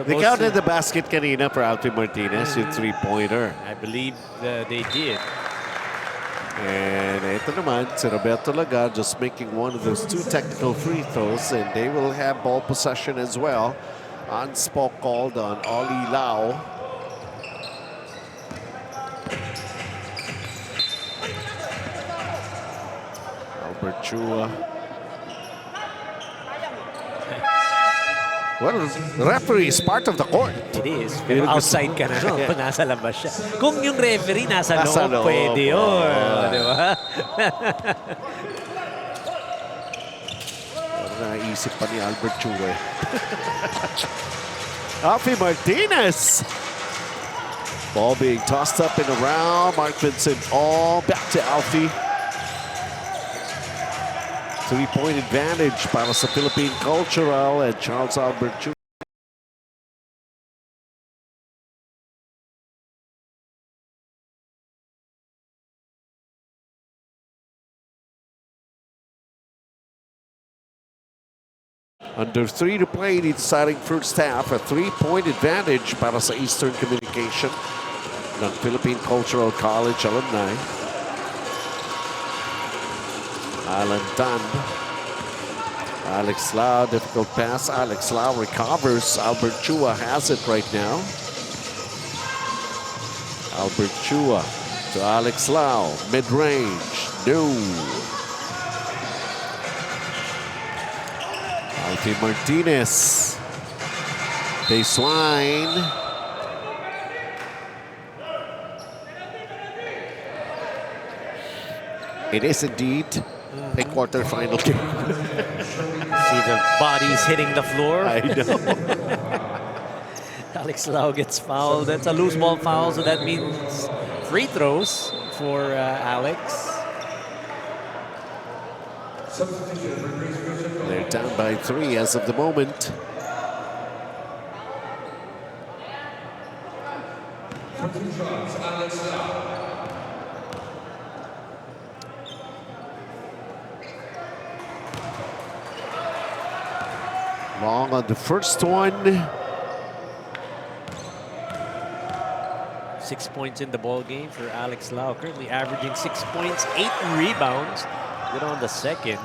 They counted the basket kanina for Alfie Martinez, yung three-pointer. I believe they did. And ito naman, si Roberto Lagar just making one of those two technical free throws, and they will have ball possession as well. Unspoke called on Oli Lau. Albert Chua. Well, the referee is part of the court. It is. Pero outside ka na, no? Nasa labas siya. Kung yung referee nasa loob, pwede yun. Di ba? Naisip pa ni Albert Chua. Alfie Martinez. Ball being tossed up and around. Mark Vincent all back to Alfie. Three-point advantage para sa Philippine Cultural and Charles Albert Chua. Under 3 to play in the deciding first half. A 3-point advantage para sa Eastern Communication ng Philippine Cultural College alumni. Alan Tan. Alex Lau, difficult pass. Alex Lau recovers. Albert Chua has it right now. Albert Chua to Alex Lau. Mid-range. No. Alfie Martinez. Baseline. It is indeed a quarterfinal game. See the bodies hitting the floor. I know. Alex Lau gets fouled. That's a loose ball foul, so that means free throws for Alex. They're down by 3 as of the moment. Long on the first one. 6 points in the ball game for Alex Lau, currently averaging 6 points, 8 rebounds. Good on the second.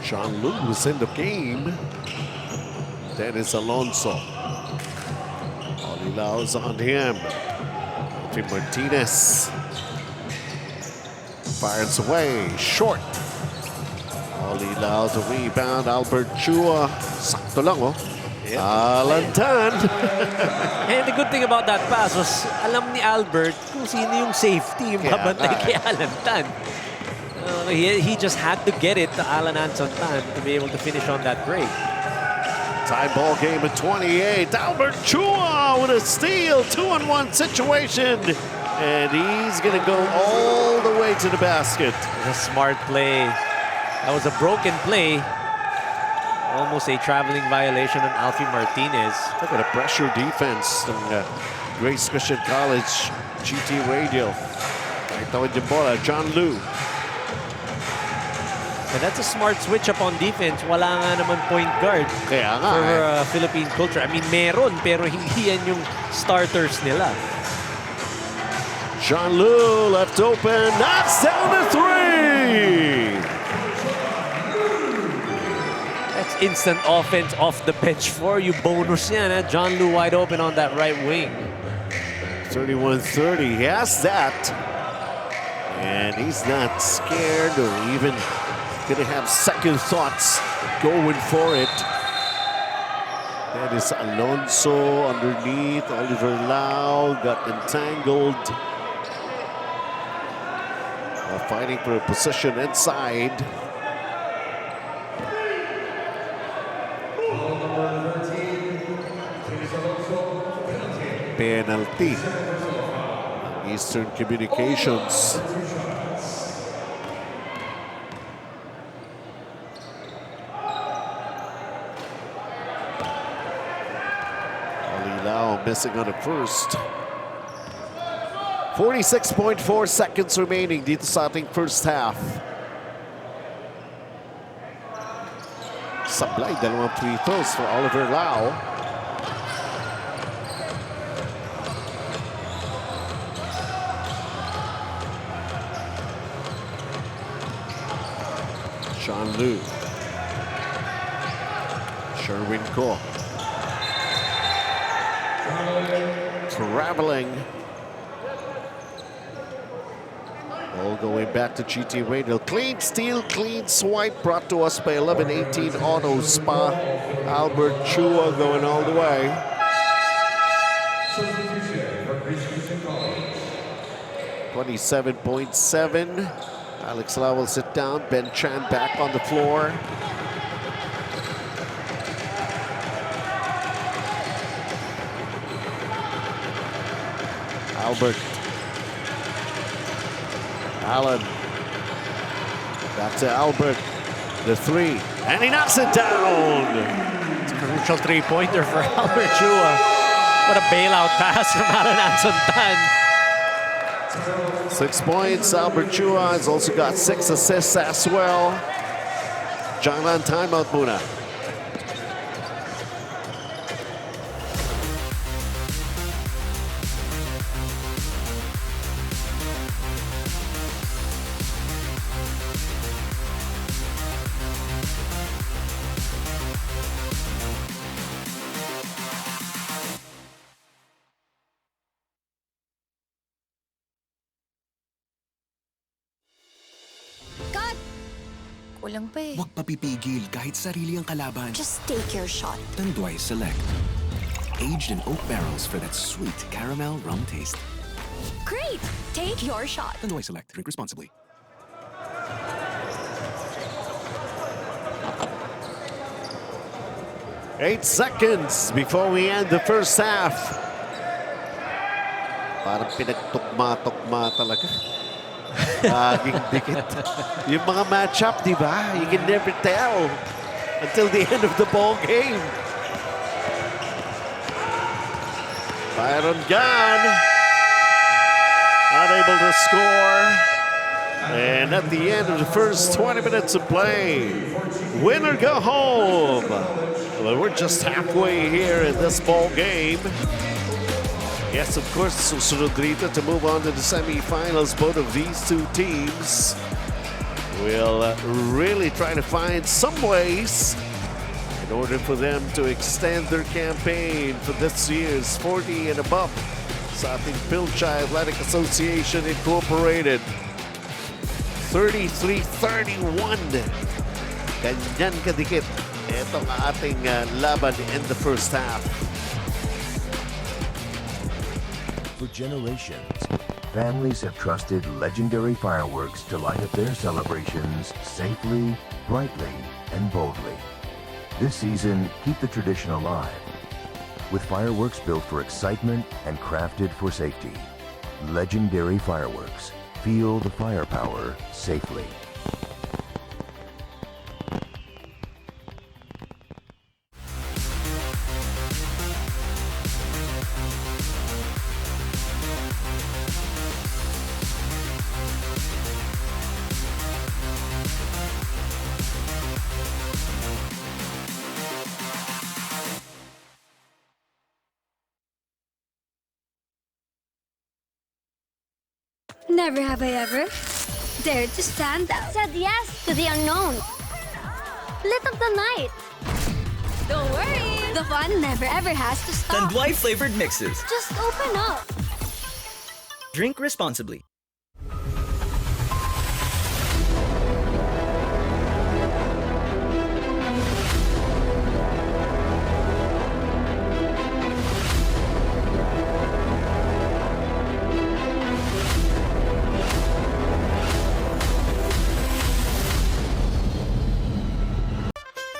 John Lund was in the game. Dennis Alonso. Oli Lau's on him. Alfie Martinez. Fires away. Short. Oli Lau the rebound. Albert Chua. Sakto lang, oh. Yep. Alan Tan. And the good thing about that pass was alam ni Albert kung sino yung safety yung babantay kay Alan Tan. He just had to get it to Alan Anson Tan to be able to finish on that break. Tie ball game at 28. Albert Chua with a steal. 2-on-1 situation. And he's going to go all the way to the basket. A smart play. That was a broken play. Almost a traveling violation on Alfie Martinez. Look at the pressure defense ng Grace Christian College, GT Radial. Tawid yung bola, John Liu. And that's a smart switch up on defense. Wala nga naman point guard Kaya nga, for Philippine culture. I mean, meron, pero hindi yan yung starters nila. John Liu left open, knocks down the three! That's instant offense off the bench for you. Bonus yan, eh? John Liu wide open on that right wing. 31-30, he has that. And he's not scared or even gonna have second thoughts going for it. That is Alonso underneath. Oliver Lau got entangled. Fighting for a position inside. Penalty. Eastern Communications. Now missing on the first. 46.4 seconds remaining dito sa ating first half. Sablay, dalawang free throws for Oliver Lau. Sean Liu. Sherwin Ko. Traveling. Ball going back to GT Radial. Clean steal, clean swipe brought to us by 11-18 Auto Spa. Albert Chua going all the way. $27.7. Alex Lau will sit down. Ben Chan back on the floor. Albert. Allen. Back to Albert. The three. And he knocks it down. It's a crucial three-pointer for Albert Chua. What a bailout pass from Alan Anson Tan. 6 points. Albert Chua has also got 6 assists as well. Janglan timeout muna. Kulang pa eh. Huwag papipigil kahit sarili ang kalaban. Just take your shot. Tanduay Select. Aged in oak barrels for that sweet caramel rum taste. Great! Take your shot. Tanduay Select. Drink responsibly. Eight seconds before we end the first half. Parang pinagtukma-tukma talaga. Laging dikit. Yung mga matchup, di ba? You can never tell until the end of the ball game. Byron Gunn unable to score. And at the end of the first 20 minutes of play, win or go home. Well, we're just halfway here in this ball game. Yes, of course, susunod rito to move on to the semifinals. Both of these two teams will really try to find some ways in order for them to extend their campaign for this year's 40 and above sa ating Fil-Chi Athletic Association Incorporated. 33-31. Ganyan kadikit. Ito ang ating laban in the first half. For generations, families have trusted legendary fireworks to light up their celebrations safely, brightly, and boldly. This season, keep the tradition alive with fireworks built for excitement and crafted for safety. Legendary fireworks. Feel the firepower safely. Never have I ever dared to stand out. Said yes to the unknown. Lit up the night. Don't worry. The fun never ever has to stop. Tanduay flavored mixes. Just open up. Drink responsibly.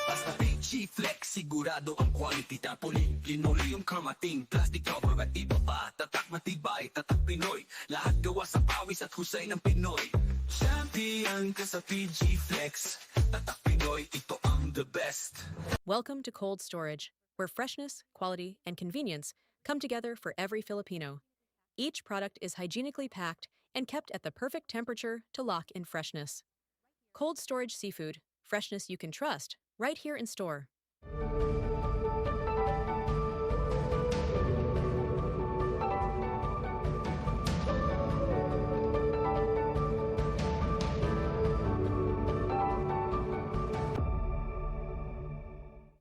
Basta Fil-Chi Flex, sigurado ang quality. Tapoli, linoleum, karmating, plastic cover at iba pa. Tatak matibay, tatak Pinoy. Lahat gawa sa pawis at husay ng Pinoy. Champion ka sa Fil-Chi Flex. Tatak Pinoy, ito ang the best. Welcome to Cold Storage, where freshness, quality, and convenience come together for every Filipino. Each product is hygienically packed and kept at the perfect temperature to lock in freshness. Cold Storage Seafood, freshness you can trust, right here in store.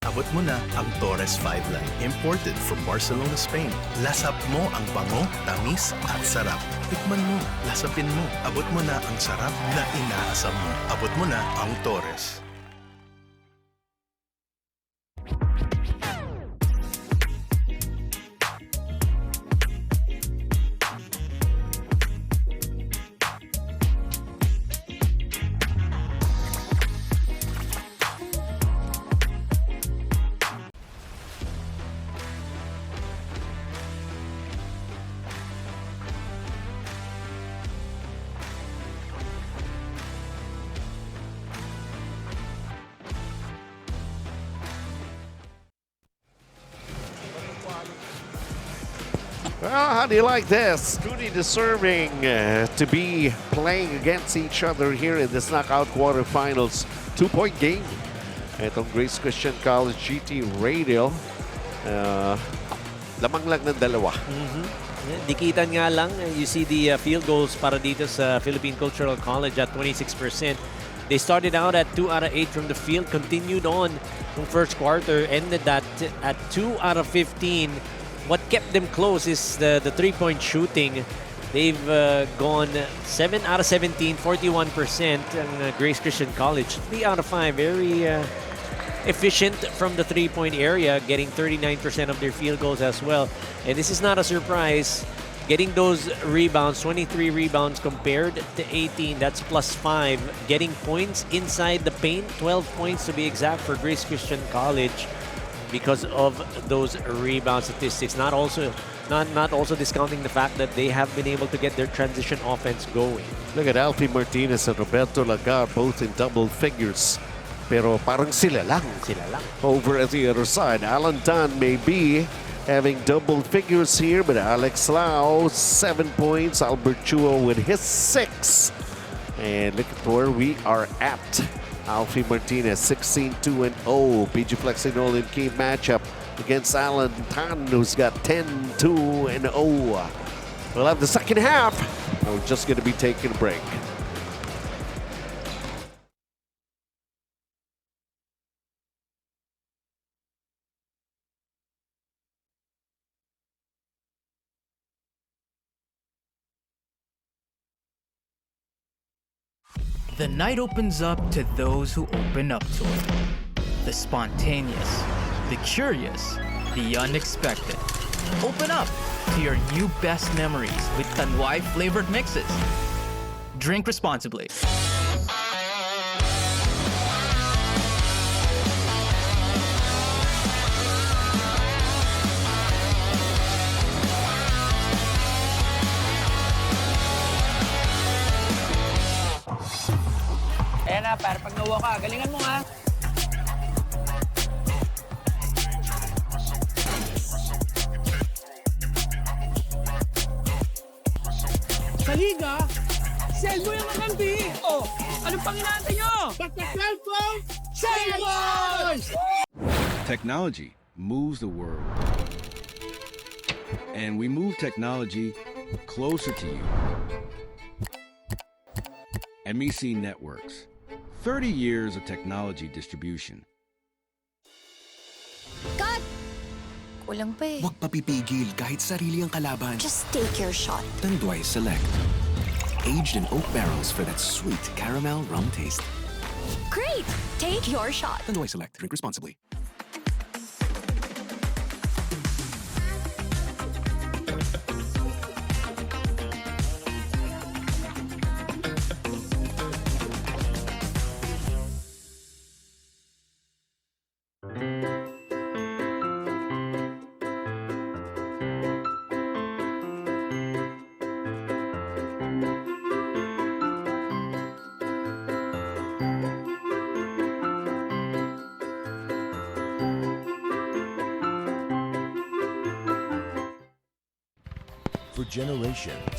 Abot mo na ang Torres 5 line, imported from Barcelona, Spain. Lasap mo ang bango, tamis at sarap. Tikman mo, lasapin mo. Abot mo na ang sarap na inaasam mo. Abot mo na ang Torres. Well, how do you like this? Truly deserving to be playing against each other here in this knockout quarterfinals. 2-point game. Itong Grace Christian College GT Radial. Lamang lang ng dalawa. Dikitan nga lang, you see the field goals para dito sa Philippine Cultural College at 26%. They started out at 2 out of 8 from the field, continued on from first quarter, ended that at 2 out of 15. What kept them close is the three-point shooting. They've gone 7 out of 17, 41%. Ang Grace Christian College, 3 out of 5. Very efficient from the three-point area, getting 39% of their field goals as well. And this is not a surprise. Getting those rebounds, 23 rebounds compared to 18, that's +5. Getting points inside the paint, 12 points to be exact for Grace Christian College, because of those rebound statistics. Not also discounting the fact that they have been able to get their transition offense going. Look at Alfie Martinez and Roberto Lagar, both in double figures. Pero parang sila lang. Over at the other side, Alan Tan may be having double figures here, but Alex Lau, 7 points. Albert Chua with his 6. And look at where we are at. Alfie Martinez, 16-2-0. PG Flexinol in key matchup against Alan Tan, who's got 10-2-0. We'll have the second half. We're just going to be taking a break. The night opens up to those who open up to it. The spontaneous, the curious, the unexpected. Open up to your new best memories with Tanduay flavored mixes. Drink responsibly. Ayan na, para pag nawa ka, galingan mo ha. Sa liga, sell mo yung makampi. Oh, anong pang inaantay nyo? Basta cellphone, cellphone! Technology moves the world. And we move technology closer to you. MEC Networks. 30 years of technology distribution. Cut! Kulang pa eh. Huwag papipigil kahit sarili ang kalaban. Just take your shot. Tanduay Select. Aged in oak barrels for that sweet caramel rum taste. Great! Take your shot. Tanduay Select. Drink responsibly. For generations,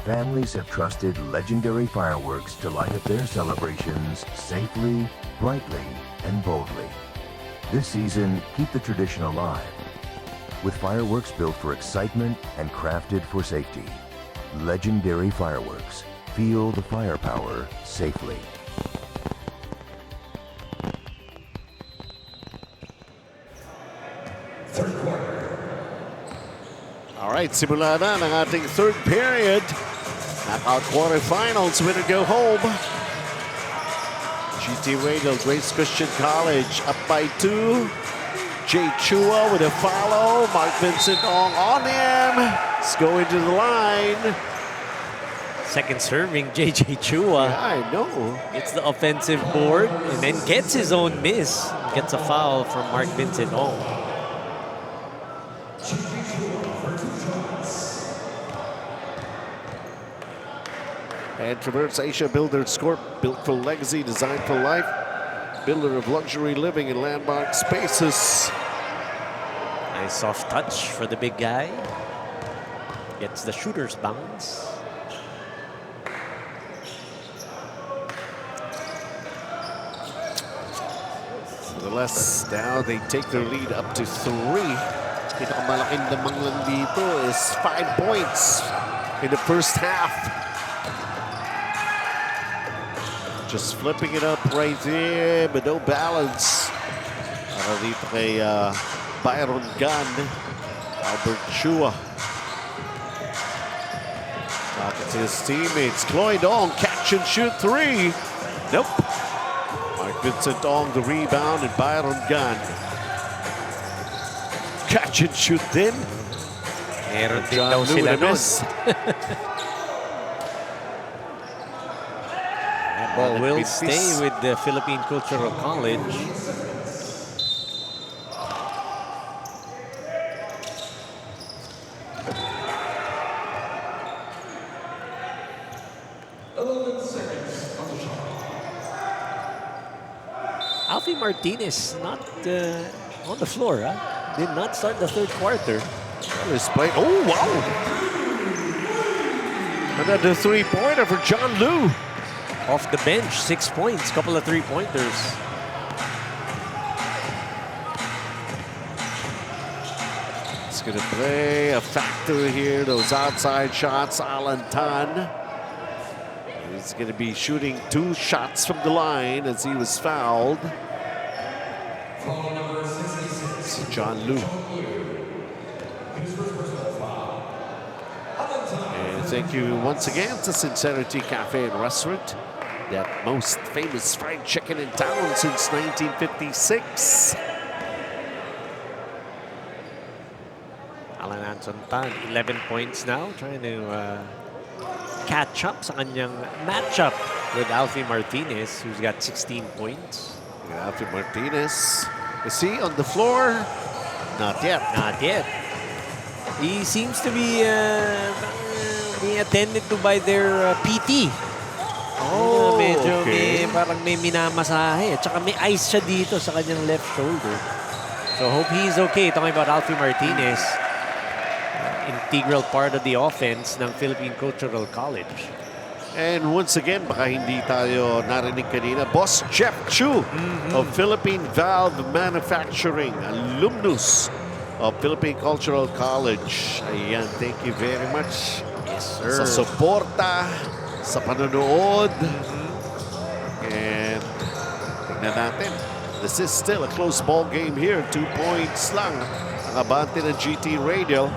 families have trusted legendary fireworks to light up their celebrations safely, brightly, and boldly. This season, keep the tradition alive with fireworks built for excitement and crafted for safety. Legendary fireworks. Feel the firepower safely. Alright, simula na ng ating third period. Knockout quarterfinals, winner go home. GT Radial, Grace Christian College, up by 2. Jay Chua with a follow. Mark Vincent on him. Let's go into the line. Second serving, JJ Chua. Yeah, I know. Gets the offensive board and then gets his own miss. Gets a foul from Mark Vincent Ong. And Traverse Asia Builders Corp, built for legacy, designed for life. Builder of luxury living in landmark spaces. Nice soft touch for the big guy. Gets the shooter's bounce. Nevertheless, now they take their lead up to 3. Pinakamalaking lamang lang dito is 5 points in the first half. Just flipping it up right there, but no balance. Para dito kay Byron Gunn, Albert Chua. Talking to his teammates. Chloe Dong, catch and shoot 3. Nope. Mark Vincent Ong, the rebound, and Byron Gunn. Catch and shoot din. Meron din daw sila nun. Ball will stay with the Philippine Cultural College. Alfie Martinez not on the floor, huh? Did not start the third quarter. Oh, wow! Another three-pointer for John Liu. Off the bench, 6 points, couple of three-pointers. It's going to play a factor here, those outside shots. Alan Tan. He's going to be shooting 2 shots from the line as he was fouled. It's John Liu. And thank you once again to Sincerity Cafe and Restaurant, that most famous fried chicken in town since 1956. Alan Anton Tan, 11 points now, trying to catch up sa kanyang matchup with Alfie Martinez, who's got 16 points. Alfie Martinez, is he on the floor? Not yet. Not yet. He seems to be being attended to by their PT. Oh, medyo okay. parang may minamasahe. At saka may ice siya dito sa kanyang left shoulder. So hope he's okay. Talking about Alfie Martinez. Integral part of the offense ng Philippine Cultural College. And once again, baka hindi tayo narinig kanina, Boss Jeff Chu of Philippine Valve Manufacturing, alumnus of Philippine Cultural College. Ayan, thank you very much. Yes, sir. Sa suporta, sa panonood. Tignan natin. This is still a close ball game here. 2 points lang ang abante ng GT Radial.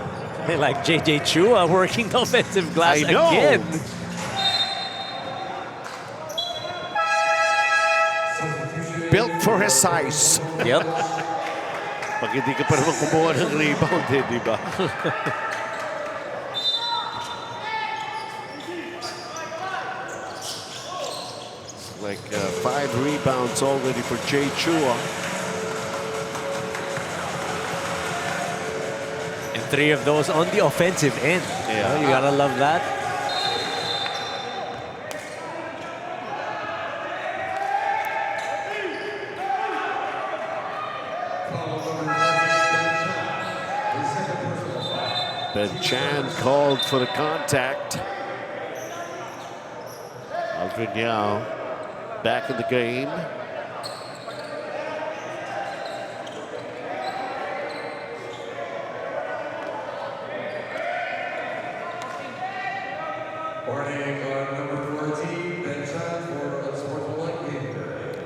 They like JJ Chua working the offensive glass I know. again. Built for his size. Yep. Pag hindi ka pa naman kumuha ng rebound, di ba? Like 5 rebounds already for Jay Chua. And 3 of those on the offensive end. Yeah. You gotta love that. Ben Chan called for the contact. Alvin Yao back in the game.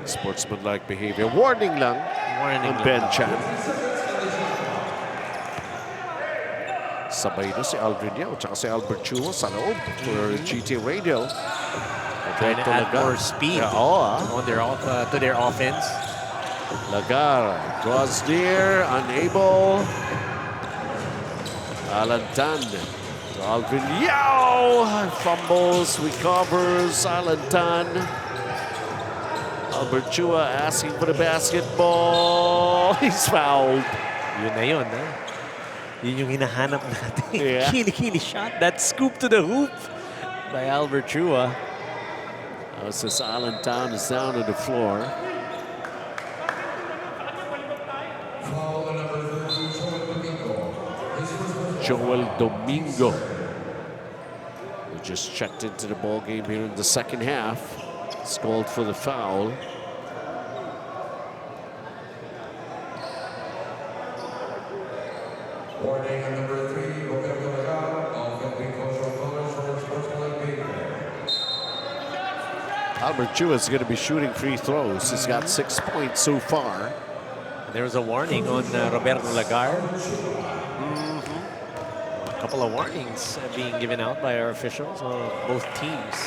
Sportsmanlike behavior. Warning lang on Ben Chan. Sabay na si Alvin Yao at si Albert Chua sa loob for GT Radial. Trying to add more speed on their to their offense. Lagar draws near, unable. Alan Tan to Alvin Yao. Fumbles, recovers. Alan Tan. Albert Chua asking for the basketball. He's fouled. Yun na yun, ha? Yun yung hinahanap natin. Yeah. Kili shot. That scoop to the hoop by Albert Chua. Since Alan Tan is down on the floor. Joel Domingo, who just checked into the ball game here in the second half, is called for the foul. Warning on number 3, Roberto Lagar, offensive cultural colors for sportsmanlike behavior. Albert Chua is going to be shooting free throws. He's got 6 points so far. There was a warning on Roberto Lagar. A couple of warnings being given out by our officials on both teams.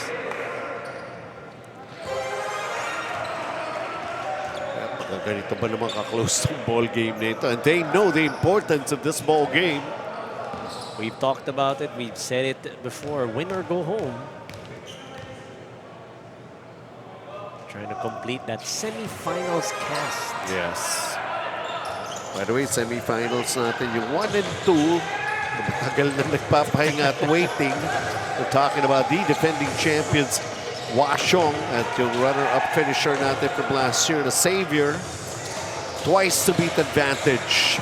Ganito ba naman ka-close tong ball game nito? And they know the importance of this ball game. We've talked about it. We've said it before. Win or go home. Trying to complete that semifinals cast. Yes. By the way, semifinals natin yung 1 and 2. Matagal na nagpapahinga at waiting. We're talking about the defending champions, Washong, at yung runner-up finisher natin from last year, the savior. Twice to beat advantage.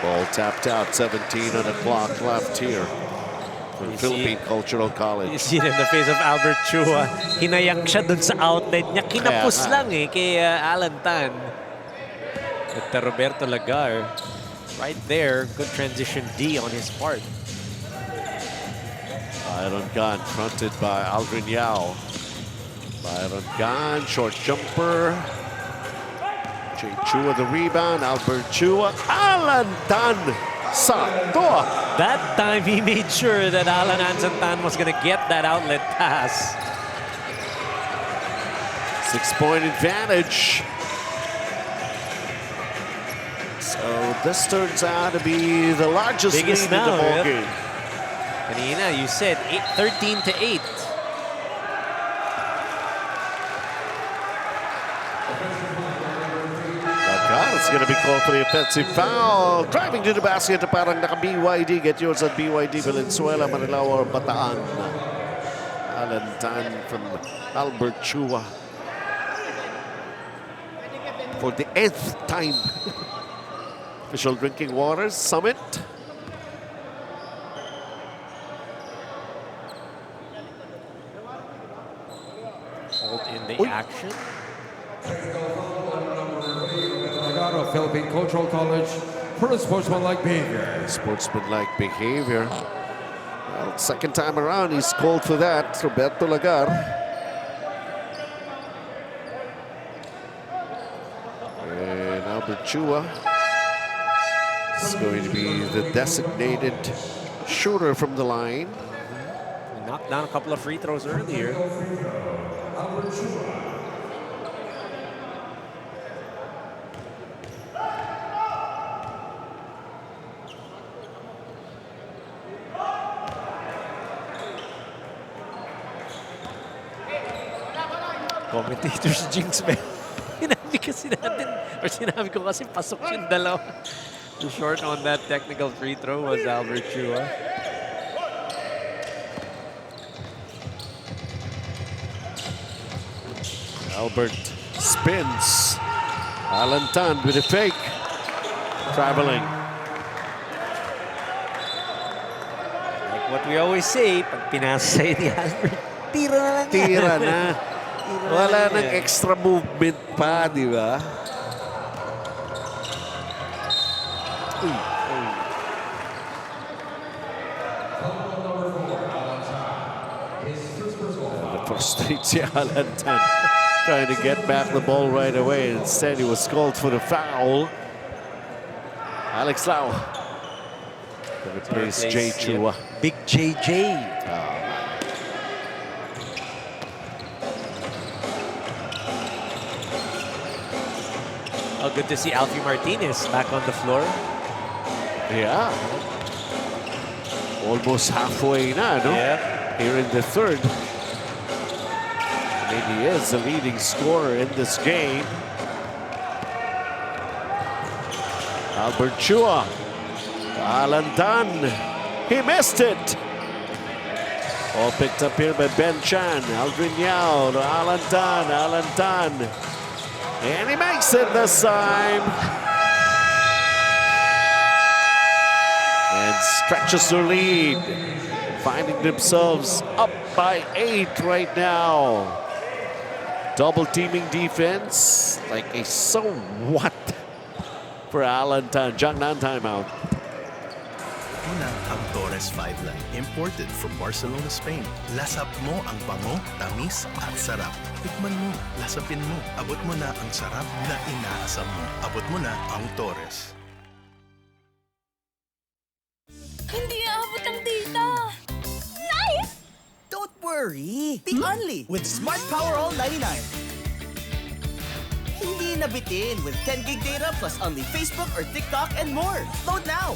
Ball tapped out, 17 on the clock left here for Philippine Cultural College. You see it in the face of Albert Chua. Hinayang siya dun sa outlet niya. Kinapos lang kay Alan Tan. At Roberto Lagar, right there, good transition D on his part. Byron Gunn fronted by Alvin Yao. Byron Gunn, short jumper. Jay Chua the rebound, Albert Chua. Alan Tan, sakto. That time he made sure that Alan Tan was gonna get that outlet pass. 6-point advantage. So this turns out to be the largest Biggest lead in the now, ball yep. game. Kanina, you said 13 to 8. It's going to be called for the offensive foul. Driving to the basket, parang naka-BYD. Get yours at BYD Valenzuela, Manilao, or Bataan. Alan Tan from Albert Chua. For the 8th time. Official Drinking Waters Summit. Hold in the action. Of Philippine Cultural College for the sportsmanlike behavior. Sportsmanlike behavior. Well, second time around, he's called for that. Roberto Lagar. And Albert Chua is going to be the designated shooter from the line. He knocked down a couple of free throws earlier. Commentators jinx ba? Sinabi kasi natin, or sinabi ko kasi pasok yung dalawa. Too short on that technical free throw was Albert Chua. Albert spins. Alan Tan with a fake. Traveling. Like what we always say, pag pinasa sa'yo ni Albert, tira na lang. Tira na. Wala nang extra movement pa, di ba? Frustrates si Alan Tan. Trying to get back the ball right away. Instead, he was called for the foul. Alex Lau. To replace Jay Chua. Big JJ. Oh, good to see Alfie Martinez back on the floor. Yeah. Almost halfway na, no? Yep. Here in the third. And he is the leading scorer in this game. Albert Chua. Alan Tan. He missed it. All picked up here by Ben Chan. Aldrin Yao to Alan Tan. Alan Tan. And he makes it this time. And stretches their lead. Finding themselves up by 8 right now. Double teaming defense. Like a so what for Alan Tan. Jiangnan timeout. Una ang Torres 5 line, imported from Barcelona, Spain. Lasap mo ang bango, tamis at sarap. Tikman mo, lasapin mo, abot mo na ang sarap na inaasam mo. Abot mo na ang Torres. Hindi aabot ang data. Nice! Don't worry. The Only with Smart Power All 99. Hindi nabitin with 10 gig data plus only Facebook or TikTok and more. Load now.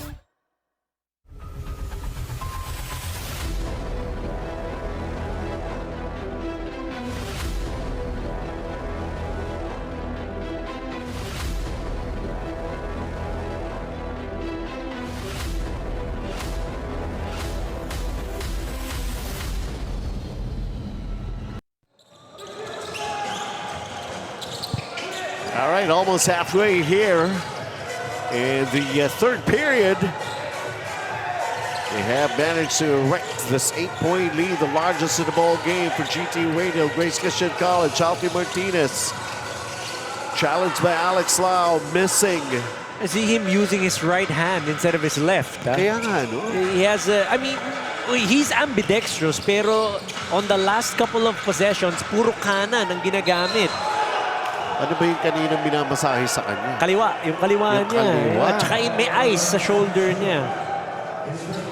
All right, almost halfway here in the third period. They have managed to erect this 8-point lead, the largest in the ball game for GT Radial. Grace Christian College. Alfie Martinez challenged by Alex Lau, missing. I see him using his right hand instead of his left. Kaya nga, no? He has I mean, he's ambidextrous, pero on the last couple of possessions, puro kanan ang ginagamit. Ano ba yung kaninang minamasahe sa kanya? Kaliwa, yung kaliwa niya. Kaliwa. At saka may ice sa shoulder niya.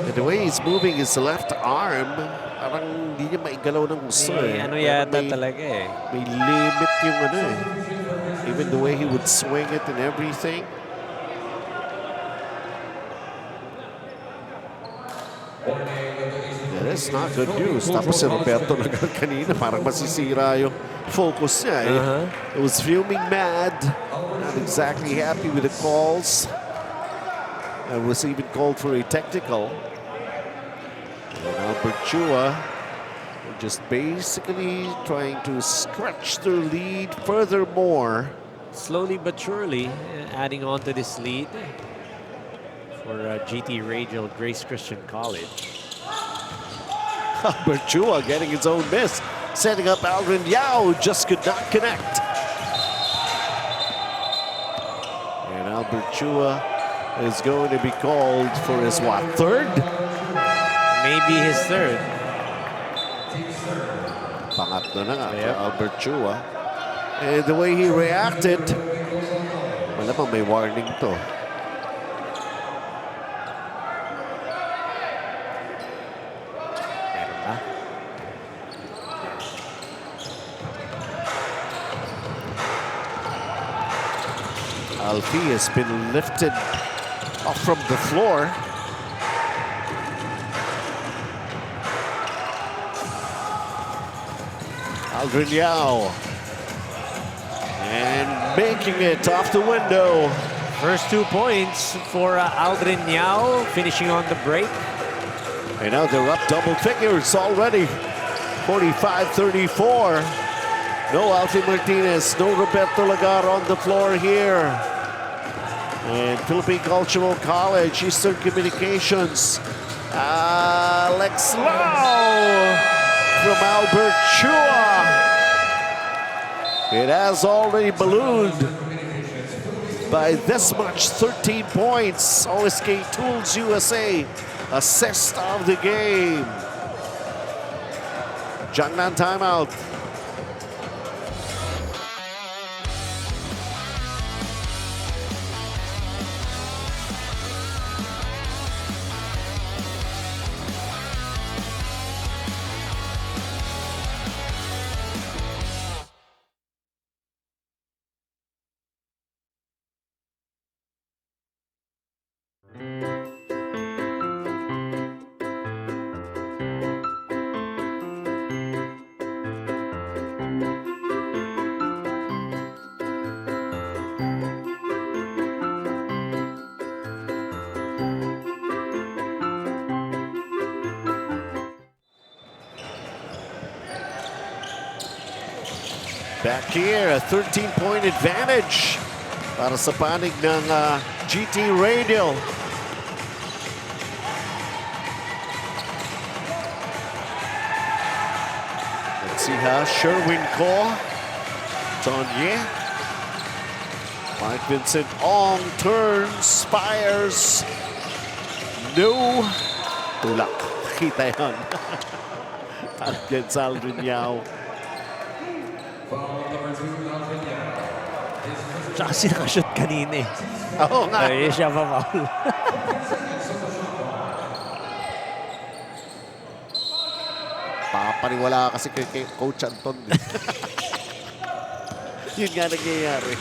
And the way he's moving his left arm, parang hindi niya maigalaw ng gusto eh. Ano yata talaga eh. May limit yung ano eh. Even the way he would swing it and everything. That's not good news. Tapos si Roberto Lagar kanina, parang masisira yung focus niya eh. It was fuming mad. Not exactly happy with the calls. And was even called for a technical. And Albert Chua just basically trying to stretch their lead furthermore. Slowly but surely adding on to this lead for GT Radial Grace Christian College. Albert Chua getting his own miss. Setting up Aldrin Yao, just could not connect. And Albert Chua is going to be called for his what, third? Maybe his third. Pangatlo na nga for Albert Chua. And the way he reacted, malamang may warning to. Meron ba? Alfie has been lifted off from the floor. Aldrin Yao. And making it off the window. First 2 points for Aldrin Yao, finishing on the break. And now they're up double figures already. 45-34. No Alfie Martinez, no Roberto Lagar on the floor here. And Philippine Cultural College, Eastern Communications. Alex Lau from Albert Chua. It has already ballooned by this much, 13 points. OSK Tools USA, assist of the game. Jiangnan timeout. Back here, a 13-point advantage para sa panig ng GT Radial. Let's see how Sherwin Ko, Tonye, Mike Vincent Ong turns, fires. No. Tulak. Kita yan. Against Aldrin Yao. Tsaka siya nakashoot kanina eh. Oo nga. Ay, siya pa-foul. Papaniwala kasi kay Coach Anton. Yun nga nangyayari.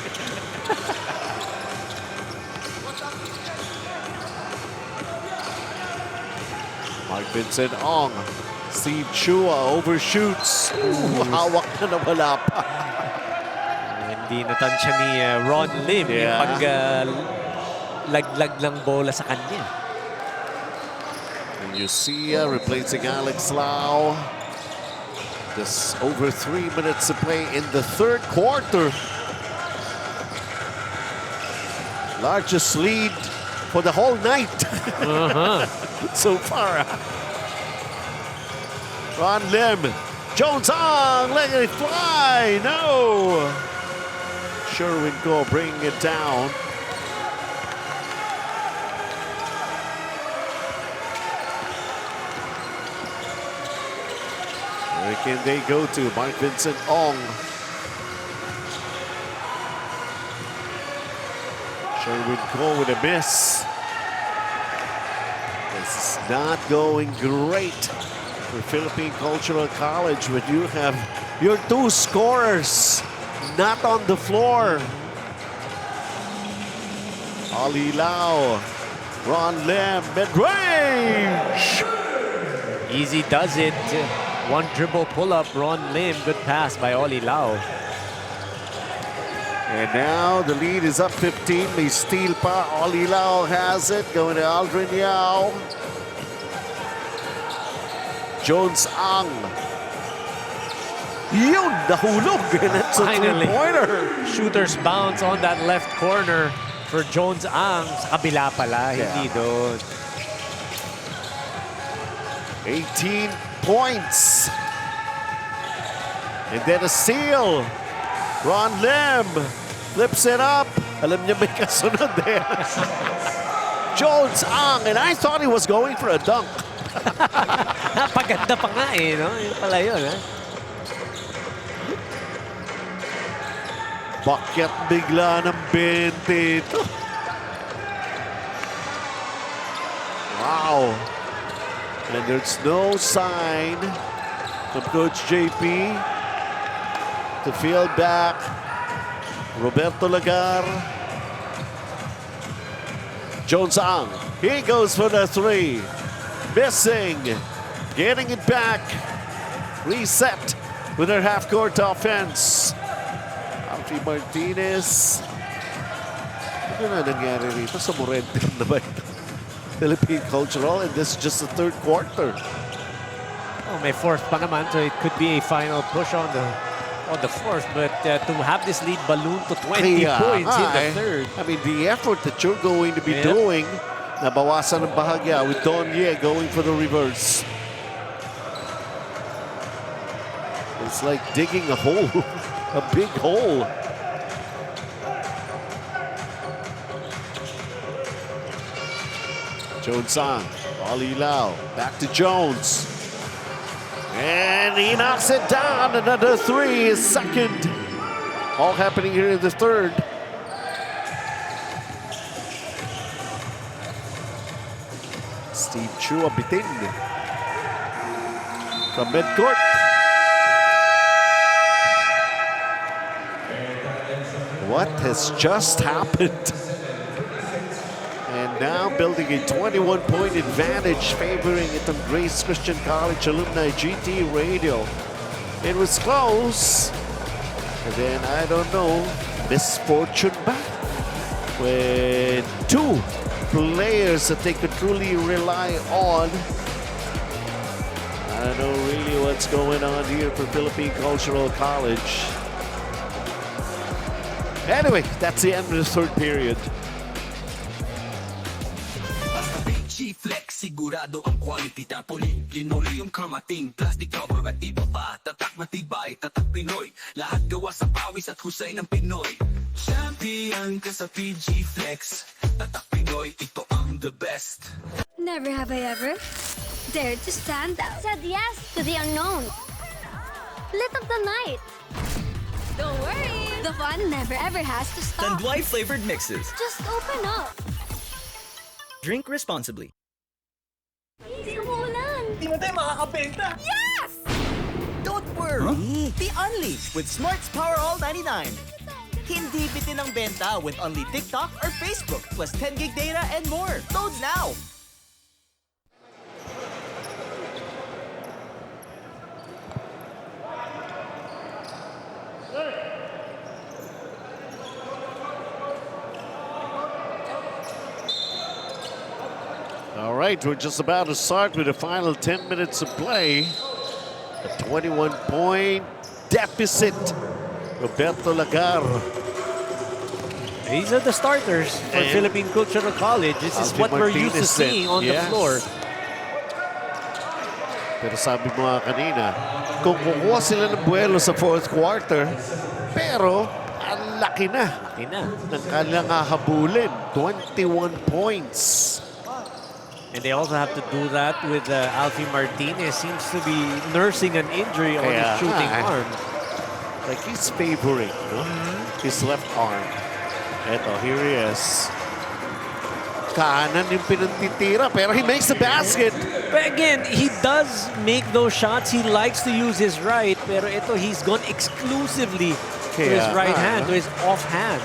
Mark Vincent Ong. Steve Chua overshoots. Hawak na nawala pa. Hindi natansya ni Ron Lim yung pag-laglag ng bola sa kanya. And you see replacing Alex Lau. Just over 3 minutes to play in the third quarter. Largest lead for the whole night so far. Ron Lim, Jones Ang, letting it fly. No. Sherwin Ko bringing it down. Where can they go to? Mark Vincent Ong. Sherwin Ko with a miss. This is not going great for Philippine Cultural College when you have your two scorers not on the floor. Ali Lau, Ron Lim, mid-range. Easy does it. One dribble pull-up, Ron Lim. Good pass by Oli Lau. And now the lead is up 15. May steal pa. Oli Lau has it. Going to Aldrin Yao. Jones Ang. Yun! Nahulog! And it's a three-pointer. Shooter's bounce on that left corner for Jones Ang. Sa kabila pala, hindi doon. 18 points. And then a steal. Ron Lim flips it up. Alam niya may kasunod there. Jones Ang, and I thought he was going for a dunk. Napaganda pa nga eh, no? Yun pala yun, ha? Bakit bigla ng 20 ito? Wow. And there's no sign from Coach JP to field back. Roberto Lagar. Jones Ang. He goes for the 3. Missing. Getting it back. Reset with their half-court offense. Alfie Martinez. Ano na nangyari rito sa Morente na ba ito? Philippine Cultural, and this is just the third quarter. Oh, may fourth pa naman, so it could be a final push on the fourth, but to have this lead balloon to 20 points in the third. I mean, the effort that you're going to be doing, nabawasan ng bahagya with Donye going for the reverse. It's like digging a hole, a big hole. Jones on, Ali Lau, back to Jones. And he knocks it down, another 3, his second. All happening here in the third. Steve Chua bitin from midcourt. What has just happened? And now building a 21-point advantage, favoring itong Grace Christian College alumni GT Radial. It was close. And then, I don't know, misfortune ba? With 2 players that they could truly rely on. I don't know really what's going on here for Philippine Cultural College. Anyway, that's the end of the third period. Fil-Chi Flex, sigurado ang quality tapoli. Linoleum, karmating, plastic cover at iba pa. Tatak matibay, tatak Pinoy. Lahat gawa sa pawis at husay ng Pinoy. Champion ka sa Fil-Chi Flex. Tatak Pinoy, ito ang the best. Never have I ever dared to stand out. Said yes to the unknown. Lit up the night. Don't worry. The fun never ever has to stop. Tanduay flavored mixes. Just open up. Drink responsibly. Hindi umuulan. Di mo tayo makakabenta. Yes! Don't worry. Be unleashed with Smart's Power All 99. Hindi bitin ang benta with only TikTok or Facebook plus 10 gig data and more. Load now. All right, we're just about to start with the final 10 minutes of play. A 21-point deficit. Roberto Lagar. These are the starters for And Philippine Cultural College. This is what we're used to seeing on the floor. Pero sabi mo nga kanina, kung kukuha sila ng buwelo sa fourth quarter, pero ang laki na ng kanilang hahabulin. 21 points. And they also have to do that with Alfie Martinez. Seems to be nursing an injury on his shooting arm. Like he's favoring his left arm. Eto, here he is. Kanan yung pinantitira, pero he makes the basket. But again, he does make those shots. He likes to use his right, pero ito, he's gone exclusively to his right hand, to his off hand.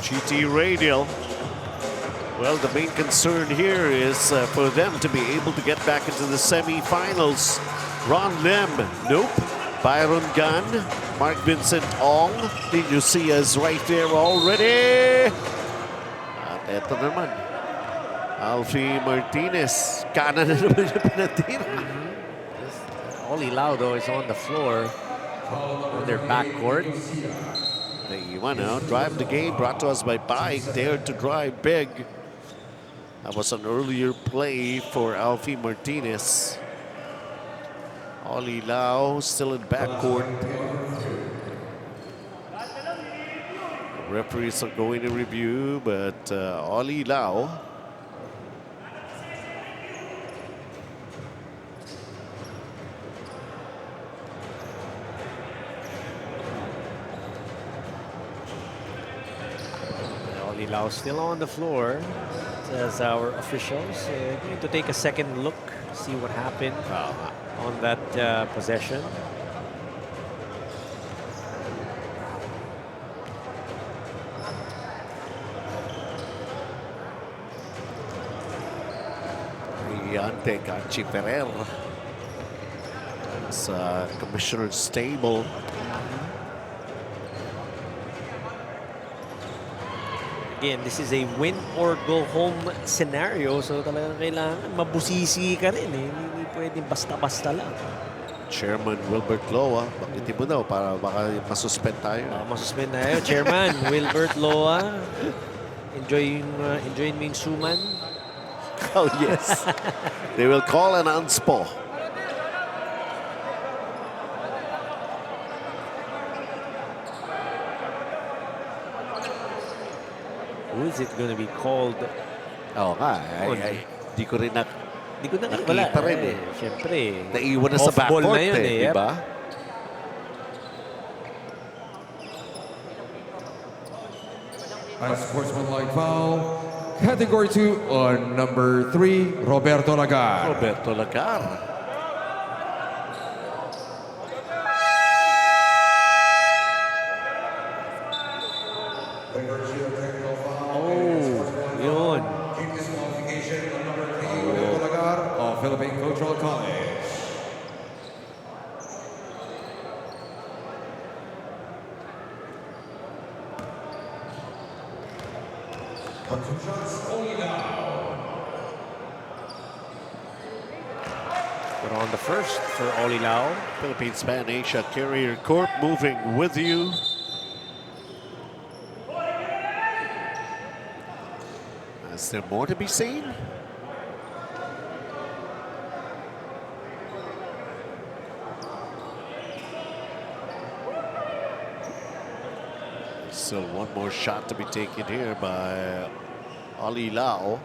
GT Radial. Well, the main concern here is for them to be able to get back into the semifinals. Ron Lim, nope. Byron Gunn, Mark Vincent Ong. Did you see us right there already? At eto naman, Alfie Martinez. Kanan na naman yung pinatira. Oli Lau, though, is on the floor on their backcourt. They went out, drive the game, brought to us by Bike, dared to drive big. That was an earlier play for Alfie Martinez. Oli Lau still in backcourt. Referees are going to review, but Oli Lau Lau still on the floor as our officials going to take a second look, see what happened on that possession. Ante Canchi Ferrer sa commissioner's table. Again, this is a win or go home scenario. So talagang kailangan mabusisi ka rin eh. Hindi pwedeng basta-basta lang. Chairman Wilbert Loa, bakitin mo daw para baka masuspend tayo. Masuspend tayo. Chairman Wilbert Loa, enjoyin mo yung suman. Oh yes. They will call an unspo. Who is it going to be called? Oo nga. Di ko rin nakita rin eh. Siyempre. Naiwan na sa backcourt na yun eh. Diba? A sportsmanlike foul. Category 2 on number 3, Roberto Lagar. Roberto Lagar. Yun. Disqualification on number 3, Roberto Lagar of Philippine Cultural College. We're on the first for Oli Lau. Philippines Pan Asia Carrier Corp moving with you. Is there more to be seen? Still one more shot to be taken here by Oli Lau.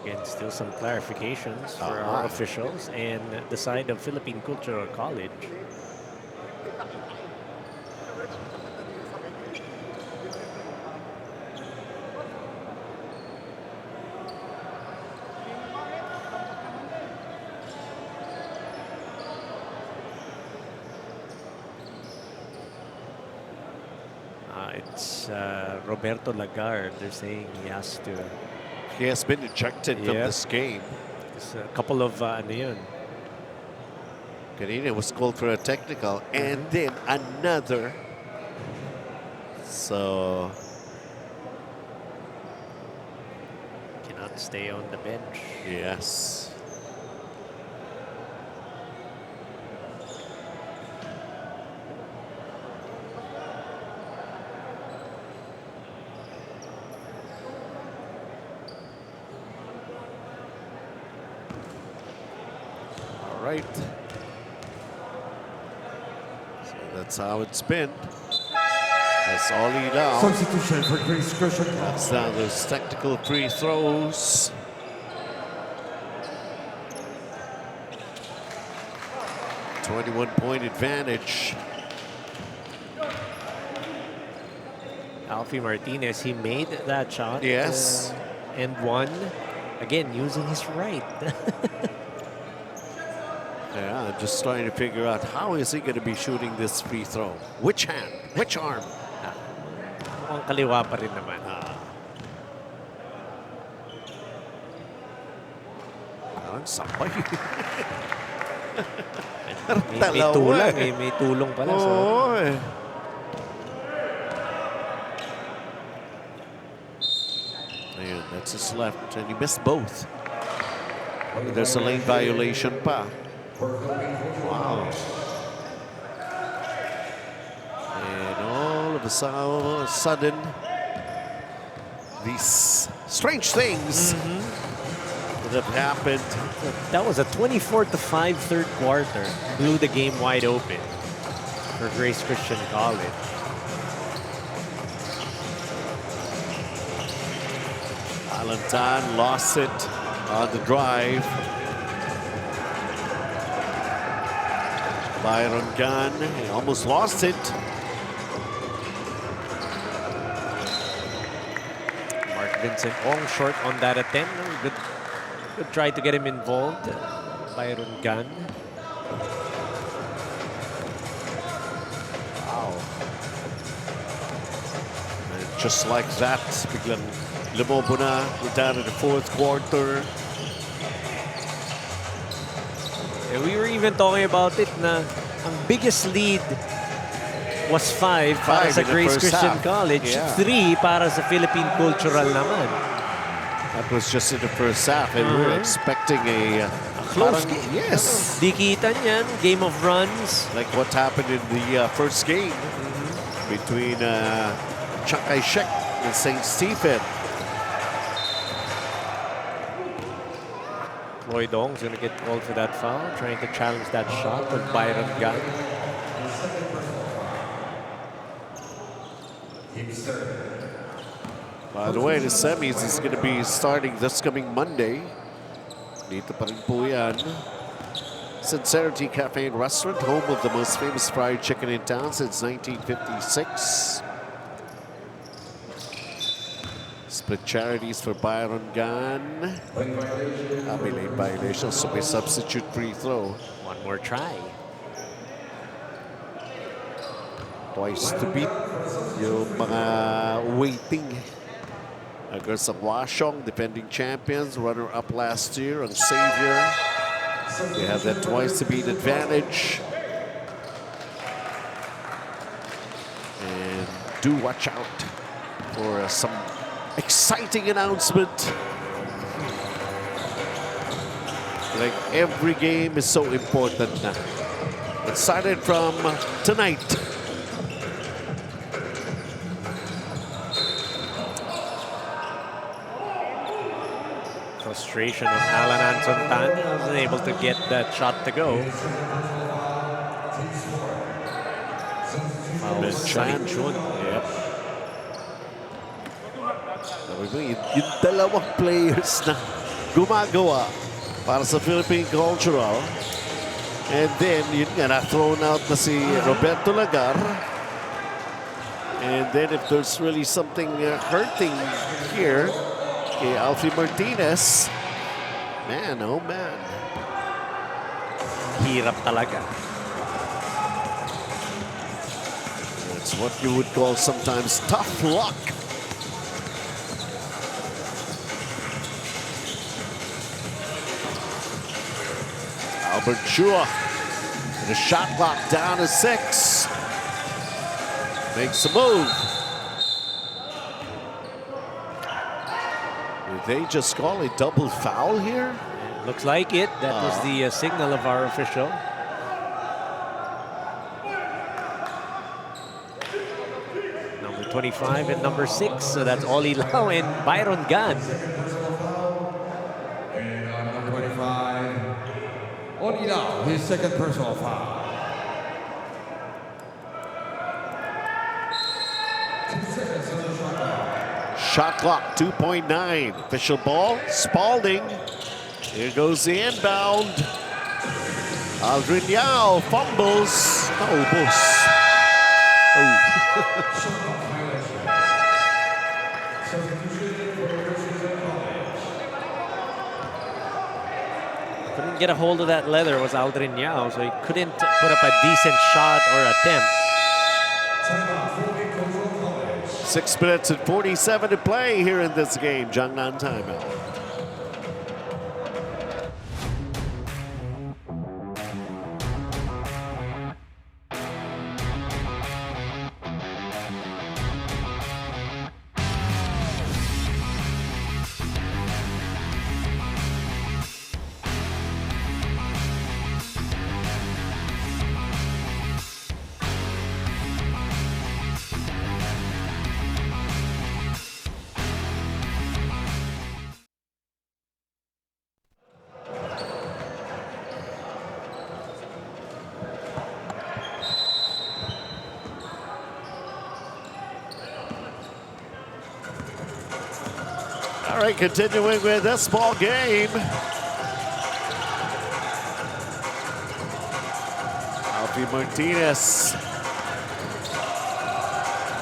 Again, still some clarifications for our officials and the side of Philippine Cultural College. It's Roberto Lagar. They're saying he has to. He has been ejected from this game. It's a couple of ano yun. Kanina was called for a technical and then another. So Cannot stay on the bench. yes. Right. So that's how it's been. That's Oli Lau. Substitution for Grace Christian. That's down those technical free throws. .21 advantage. Alfie Martinez, he made that shot. Yes. And won. Again, using his right. Yeah, I'm just trying to figure out how is he going to be shooting this free throw? Which hand? Which arm? Mukhang kaliwa pa rin naman. Parang sabay. May tulong eh. May tulong pala. Oo eh. Ayun, that's his left. And he missed both. There's a lane violation pa. Wow. And notice how sudden these strange things that have happened. That was a 24-5 third quarter. Blew the game wide open for Grace Christian College. Alantan lost it on the drive. Byron Gunn, he almost lost it. Mark Vincent Ong short on that attempt. Good try to get him involved. Byron Gunn. Wow. And just like that, biglang lumobo na. We're down in the fourth quarter. We were even talking about it na ang biggest lead was 5 para sa Grace Christian College, 3 para sa Philippine Cultural naman. That was just in the first half, and we were expecting a close game. Yes. Di kita niyan, game of runs. Like what happened in the first game between Chiang Kai-shek and St. Stephen. Lloyd Ong's going to get called for that foul, trying to challenge that shot with Byron Gunn. By the way, the semis is going to be starting this coming Monday. Dito pa rin po yan. Sincerity Cafe and Restaurant, home of the most famous fried chicken in town since 1956. Split charities for Byron Gunn. May late violation, so may substitute free throw. One more try. Twice to beat yung mga waiting. Girls of Washong, defending champions, runner-up last year, and Savior. They have that twice to beat advantage. And do watch out for some exciting announcement. Like every game is so important now. It started from tonight. Frustration of Alan Anton Tan. He wasn't able to get that shot to go. Foul Sunny Chun. Yep. Yung dalawang players na gumagawa para sa Philippine Cultural. And then, yun nga, na-thrown out na si Roberto Lagar. And then if there's really something hurting here, kay Alfie Martinez, man, oh man. Hirap talaga. It's what you would call sometimes tough luck. Albert Chua, the shot clock down to 6. Makes a move. Did they just call a double foul here? Looks like it. That was the signal of our official. Number 25 and number 6. So that's Oli Lau and Byron Gunn. And on number 25, Oli Lau, his second personal foul. Shot clock, 2.9. Official ball, Spalding. Here goes the inbound. Aldrin Yao fumbles. Naubos. Couldn't get a hold of that leather was Aldrin Yao, so he couldn't put up a decent shot or attempt. 6 minutes and 47 to play here in this game. Jiangnan timeout. All right, continuing with this ball game. Alfie Martinez.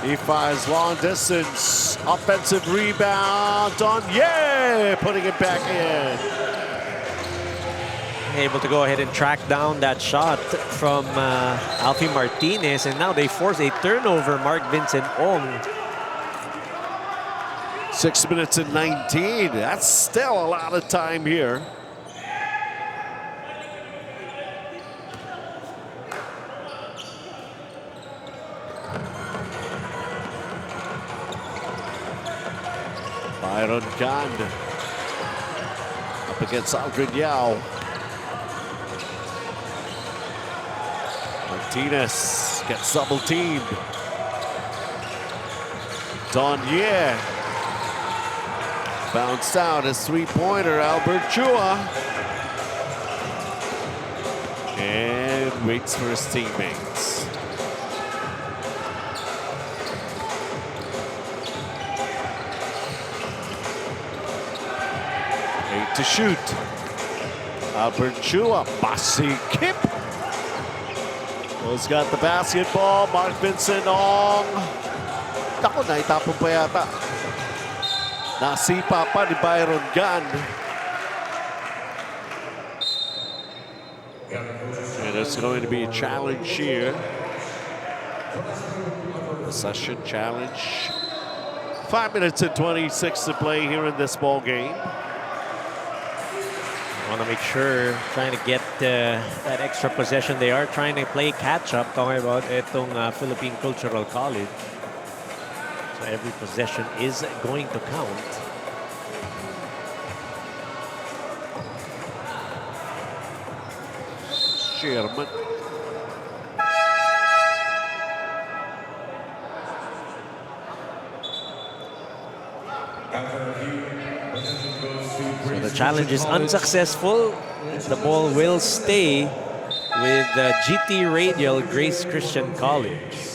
He fires long distance. Offensive rebound on putting it back in. Able to go ahead and track down that shot from Alfie Martinez, and now they force a turnover. Mark Vincent Ong. 6 minutes and 19. That's still a lot of time here. Byron Gand up against Aldrin Yao. Martinez gets double teamed. Donnier bounced out his three-pointer. Albert Chua and waits for his teammates. To shoot. Albert Chua, Basi Kip. Who's got the basketball? Mark Vincent Ong. Ako, naitapon pa yata. Nasipa pa ni Byron Gunn. And it's going to be a challenge here. Possession challenge. 5 minutes and 26 to play here in this ball game. Want to make sure, trying to get that extra possession. They are trying to play catch-up. Talking about itong Philippine Cultural College. So every possession is going to count. Sherman. So the challenge is unsuccessful. The ball will stay with GT Radial Grace Christian College.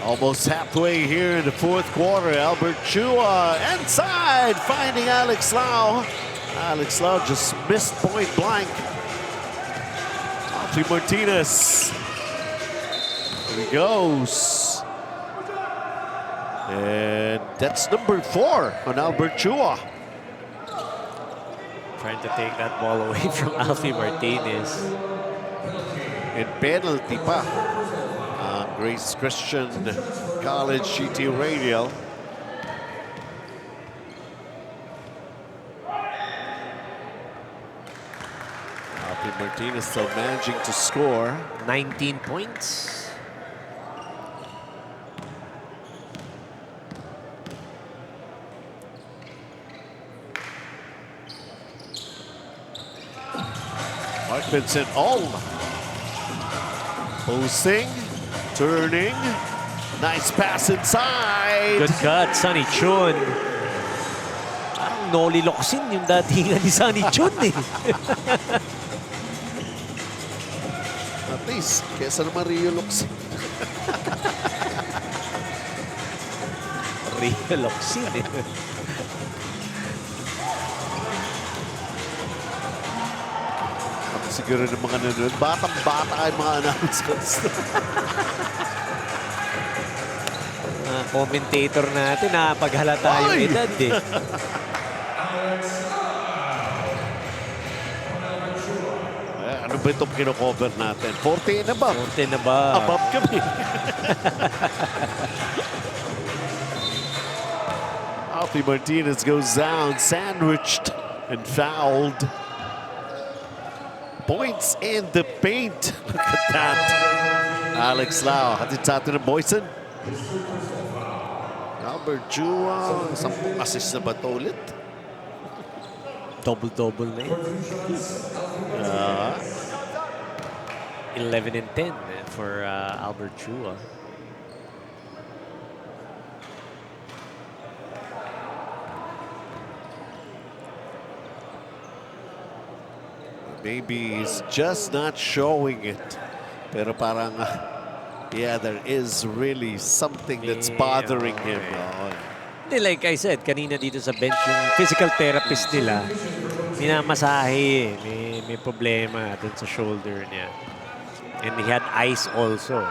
Almost halfway here in the fourth quarter. Albert Chua inside, finding Alex Lau. Alex Lau just missed point blank. Alfie Martinez. Here he goes. And that's number 4 on Albert Chua. Trying to take that ball away from Alfie Martinez. And penalty pa. Grace Christian College GT Radial. Alfie Martinez still managing to score. 19 points. Mark Vincent Ong. Posting. Turning. Nice pass inside. Good cut, Sunny Chun. Parang Noli Locsin yung datingan ni Sunny Chun eh. At least, kesa naman Rio Locsin. Rio Locsin eh. Siguro ng mga nanonood, batang-bata ay mga announcers. Commentator natin, paghalata yung edad eh. Ano ba itong kino-cover natin? 40 and above. 40 and above. Above kami. Alfie Martinez goes down, sandwiched and fouled. Points in the paint. Look at that. Alex Lau. Hatid sa atin ng Boyson. Albert Chua. 10 assist na ba ito ulit? Double-double na yun. 11 and 10 for Albert Chua. Maybe he's just not showing it. Pero parang, yeah, there is really something that's bothering him. Hindi, like I said, kanina dito sa bench, yung physical therapist nila, minamasahe, may problema dun sa shoulder niya. And he had ice also.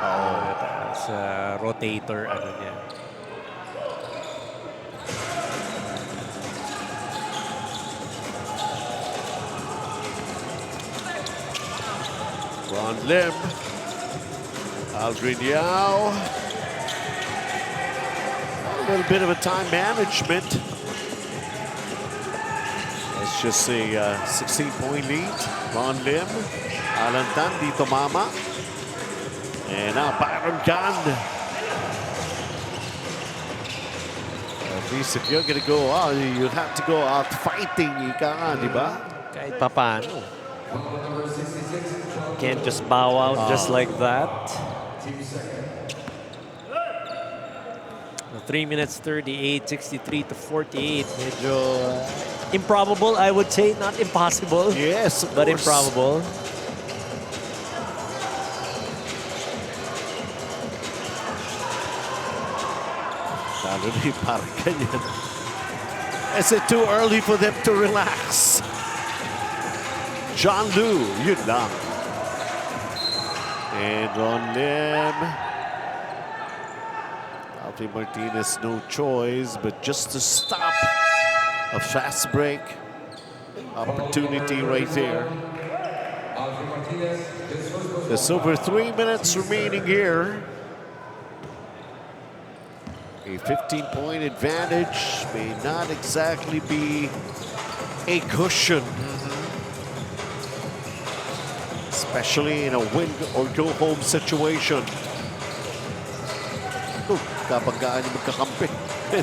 Sa rotator, ano niya. Ron Lim. Radial. A little bit of a time management. It's just a 16-point lead. Ron Lim. Alantan, dito mama. And now Byron Gunn. At least if you're going to go out, you have to go out fighting. Ika nga, di ba? Kahit papaano. Can't just bow out just like that. 3 minutes 38, 63 to 48. Medyo improbable, I would say. Not impossible. Yes, but improbable. Is it too early for them to relax? John Lu, yun lang. And Ron Lim. Alfie Martinez, no choice, but just to stop a fast break opportunity right there. There's over 3 minutes remaining here. A 15-point advantage may not exactly be a cushion. Especially in a win or go home situation. Kabanggaan yung magkakampi.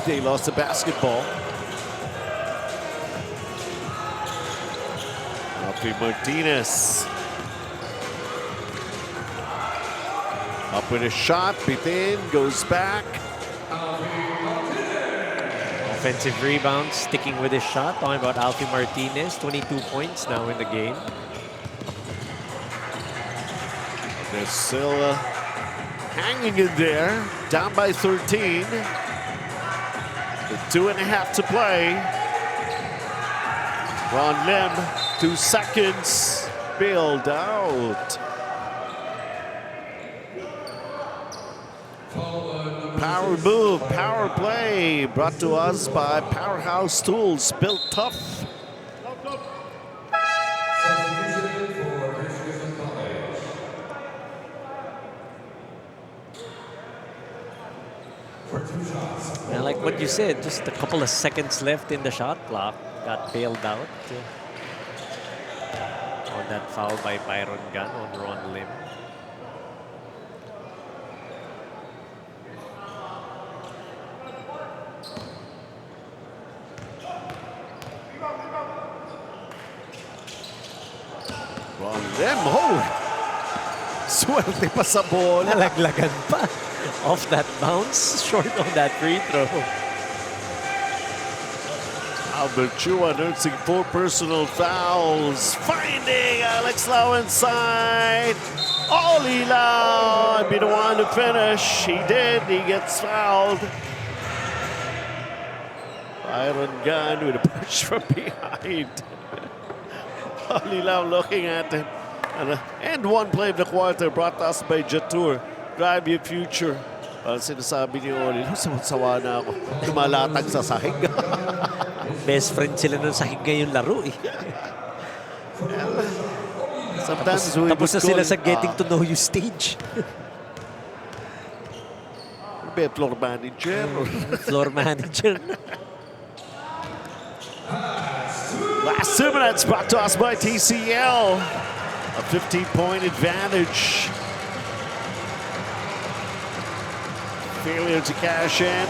They lost the basketball. Alfie Martinez. Up with a shot, Bitin goes back. Offensive rebound, sticking with his shot. Talking about Alfie Martinez, 22 points now in the game. They're still hanging in there, down by 13. With 2.5 to play. Ron Lim, 2 seconds, bailed out. Power move, power play, brought to us by Powerhouse Tools, built tough. And like what you said, just a couple of seconds left in the shot clock. Got bailed out on that foul by Byron Gunn on Ron Lim. Ron Lim, swerte pa sa bola. Nalaglagan pa. Off that bounce, short on that free throw. Albert Chua nursing 4 personal fouls. Finding Alex Lau inside. Oli Lau be the one to finish. He did. He gets fouled. Byron Gunn with a push from behind. Oli Lau looking at him. And one play of the quarter brought to us by Jatur. Drive your future. Sinasabi ni Oli, sawa na ako. Tumalatag sa sahig. Best friend sila ng sahig ngayong laro eh. Sometimes tapos na sila sa getting to know you stage. Be floor manager. Floor manager. Last 2 minutes brought to us by TCL. A 15-point advantage. Failure to cash in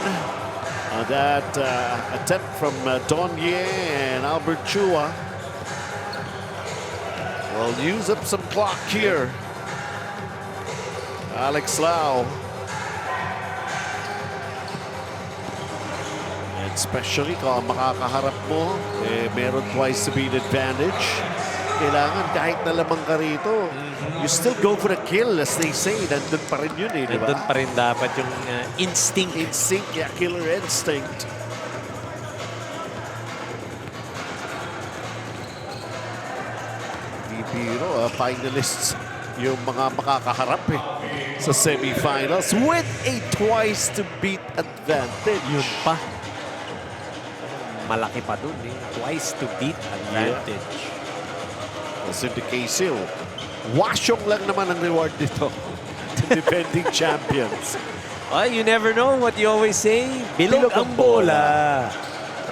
on that attempt from Donye and Albert Chua. Will use up some clock here. Alex Lau. And especially kung makakaharap mo, meron twice speed advantage. Kailangan kahit na lamang ka rito, you still go for the kill, as they say. Nandun pa rin yun eh, di ba? Nandun pa rin dapat yung instinct. Instinct, yeah, killer instinct. Di biro, finalists yung mga makakaharap sa semifinals with a twice to beat advantage. Yun pa. Malaki pa dun eh. Twice to beat advantage. As in the case, wasyong lang naman ang reward dito. Defending champions. Oh, you never know what you always say. Bilog ang bola.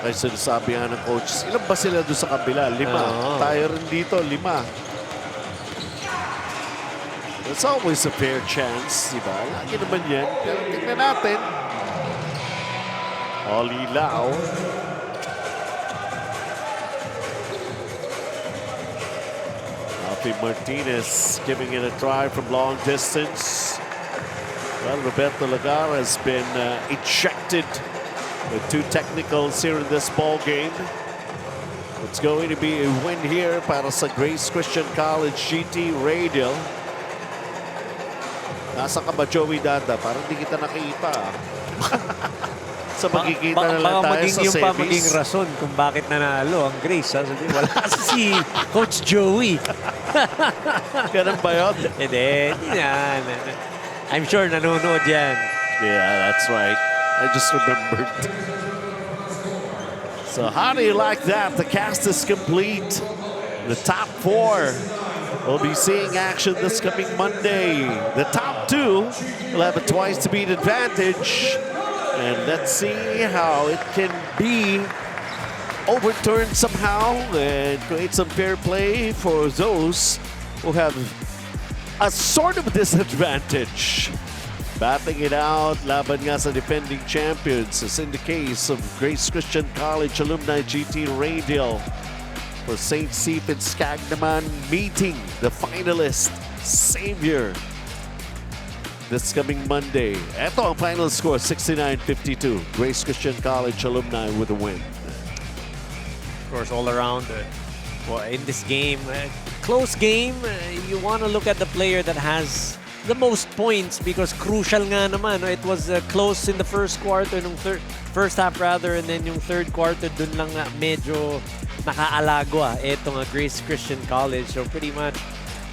Kaya sinasabi nga ng coaches, ilan ba sila doon sa kabila? 5. Tayo rin dito, 5. It's always a fair chance, di ba? Lagi naman yan. Pero tingnan natin. Olilaw. Alfie Martinez giving it a try from long distance. Well, Roberto Lagar has been ejected with 2 technicals here in this ball game. It's going to be a win here para sa Grace Christian College GT Radial. Nasa ka ba, Joey Dada? Parang di kita nakita. Sa magkikita na lang tayo sa yung semis. maging rason kung bakit nanalo ang Grace. Wala si Coach Joey. Ganun ba yun? Hindi yan. I'm sure nanonood yan. Yeah, that's right. I just remembered. So how do you like that? The cast is complete. The top 4 will be seeing action this coming Monday. The top 2 will have a twice to beat advantage. And let's see how it can be overturned somehow and create some fair play for those who have a sort of disadvantage. Batting it out, laban nga sa defending champions, as in the case of Grace Christian College Alumni GT Radial. For St. Stephen Skag naman, meeting the finalist, Xavier, this coming Monday. Ito ang final score, 69-52. Grace Christian College Alumni with a win. Of course, all around, well, in this game, close game, you want to look at the player that has the most points because crucial nga naman. It was close in the first quarter, first half rather, and then yung third quarter, dun lang medyo nakaalagwa itong Grace Christian College. So pretty much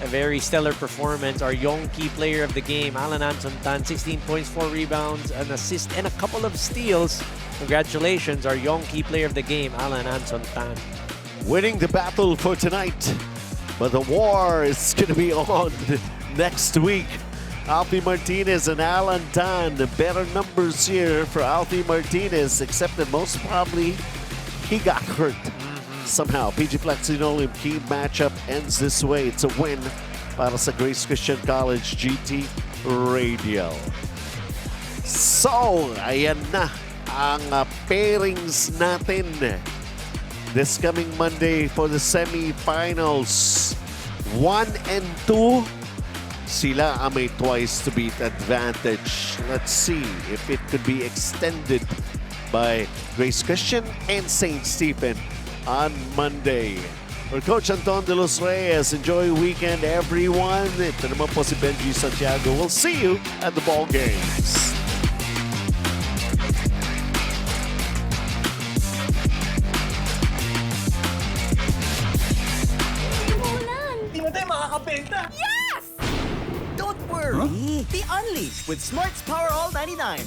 a very stellar performance. Our young key player of the game, Alan Ansontan, 16 points, 4 rebounds, an assist, and a couple of steals. Congratulations, our young key player of the game, Alan Ansontan. Winning the battle for tonight, but the war is going to be on next week. Alfie Martinez and Alan Tan, the better numbers here for Alfie Martinez, except that most probably he got hurt somehow. PG Flex Linoleum key matchup ends this way. It's a win para sa Grace Christian College GT Radial. So, ayan na ang pairings natin this coming Monday for the semi-finals. 1 and 2, sila ang may twice to beat advantage. Let's see if it could be extended by Grace Christian and St. Stephen on Monday. For Coach Anton de los Reyes, enjoy your weekend, everyone. Ito naman po si Benji Santiago. We'll see you at the ball games. Di mo tayo makakabenta! Yes! Don't worry! The Only with Smart's Power All 99.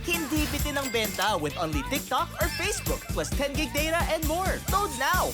Hindi bitin ang benta with only TikTok or Facebook plus 10 gig data and more. Load now!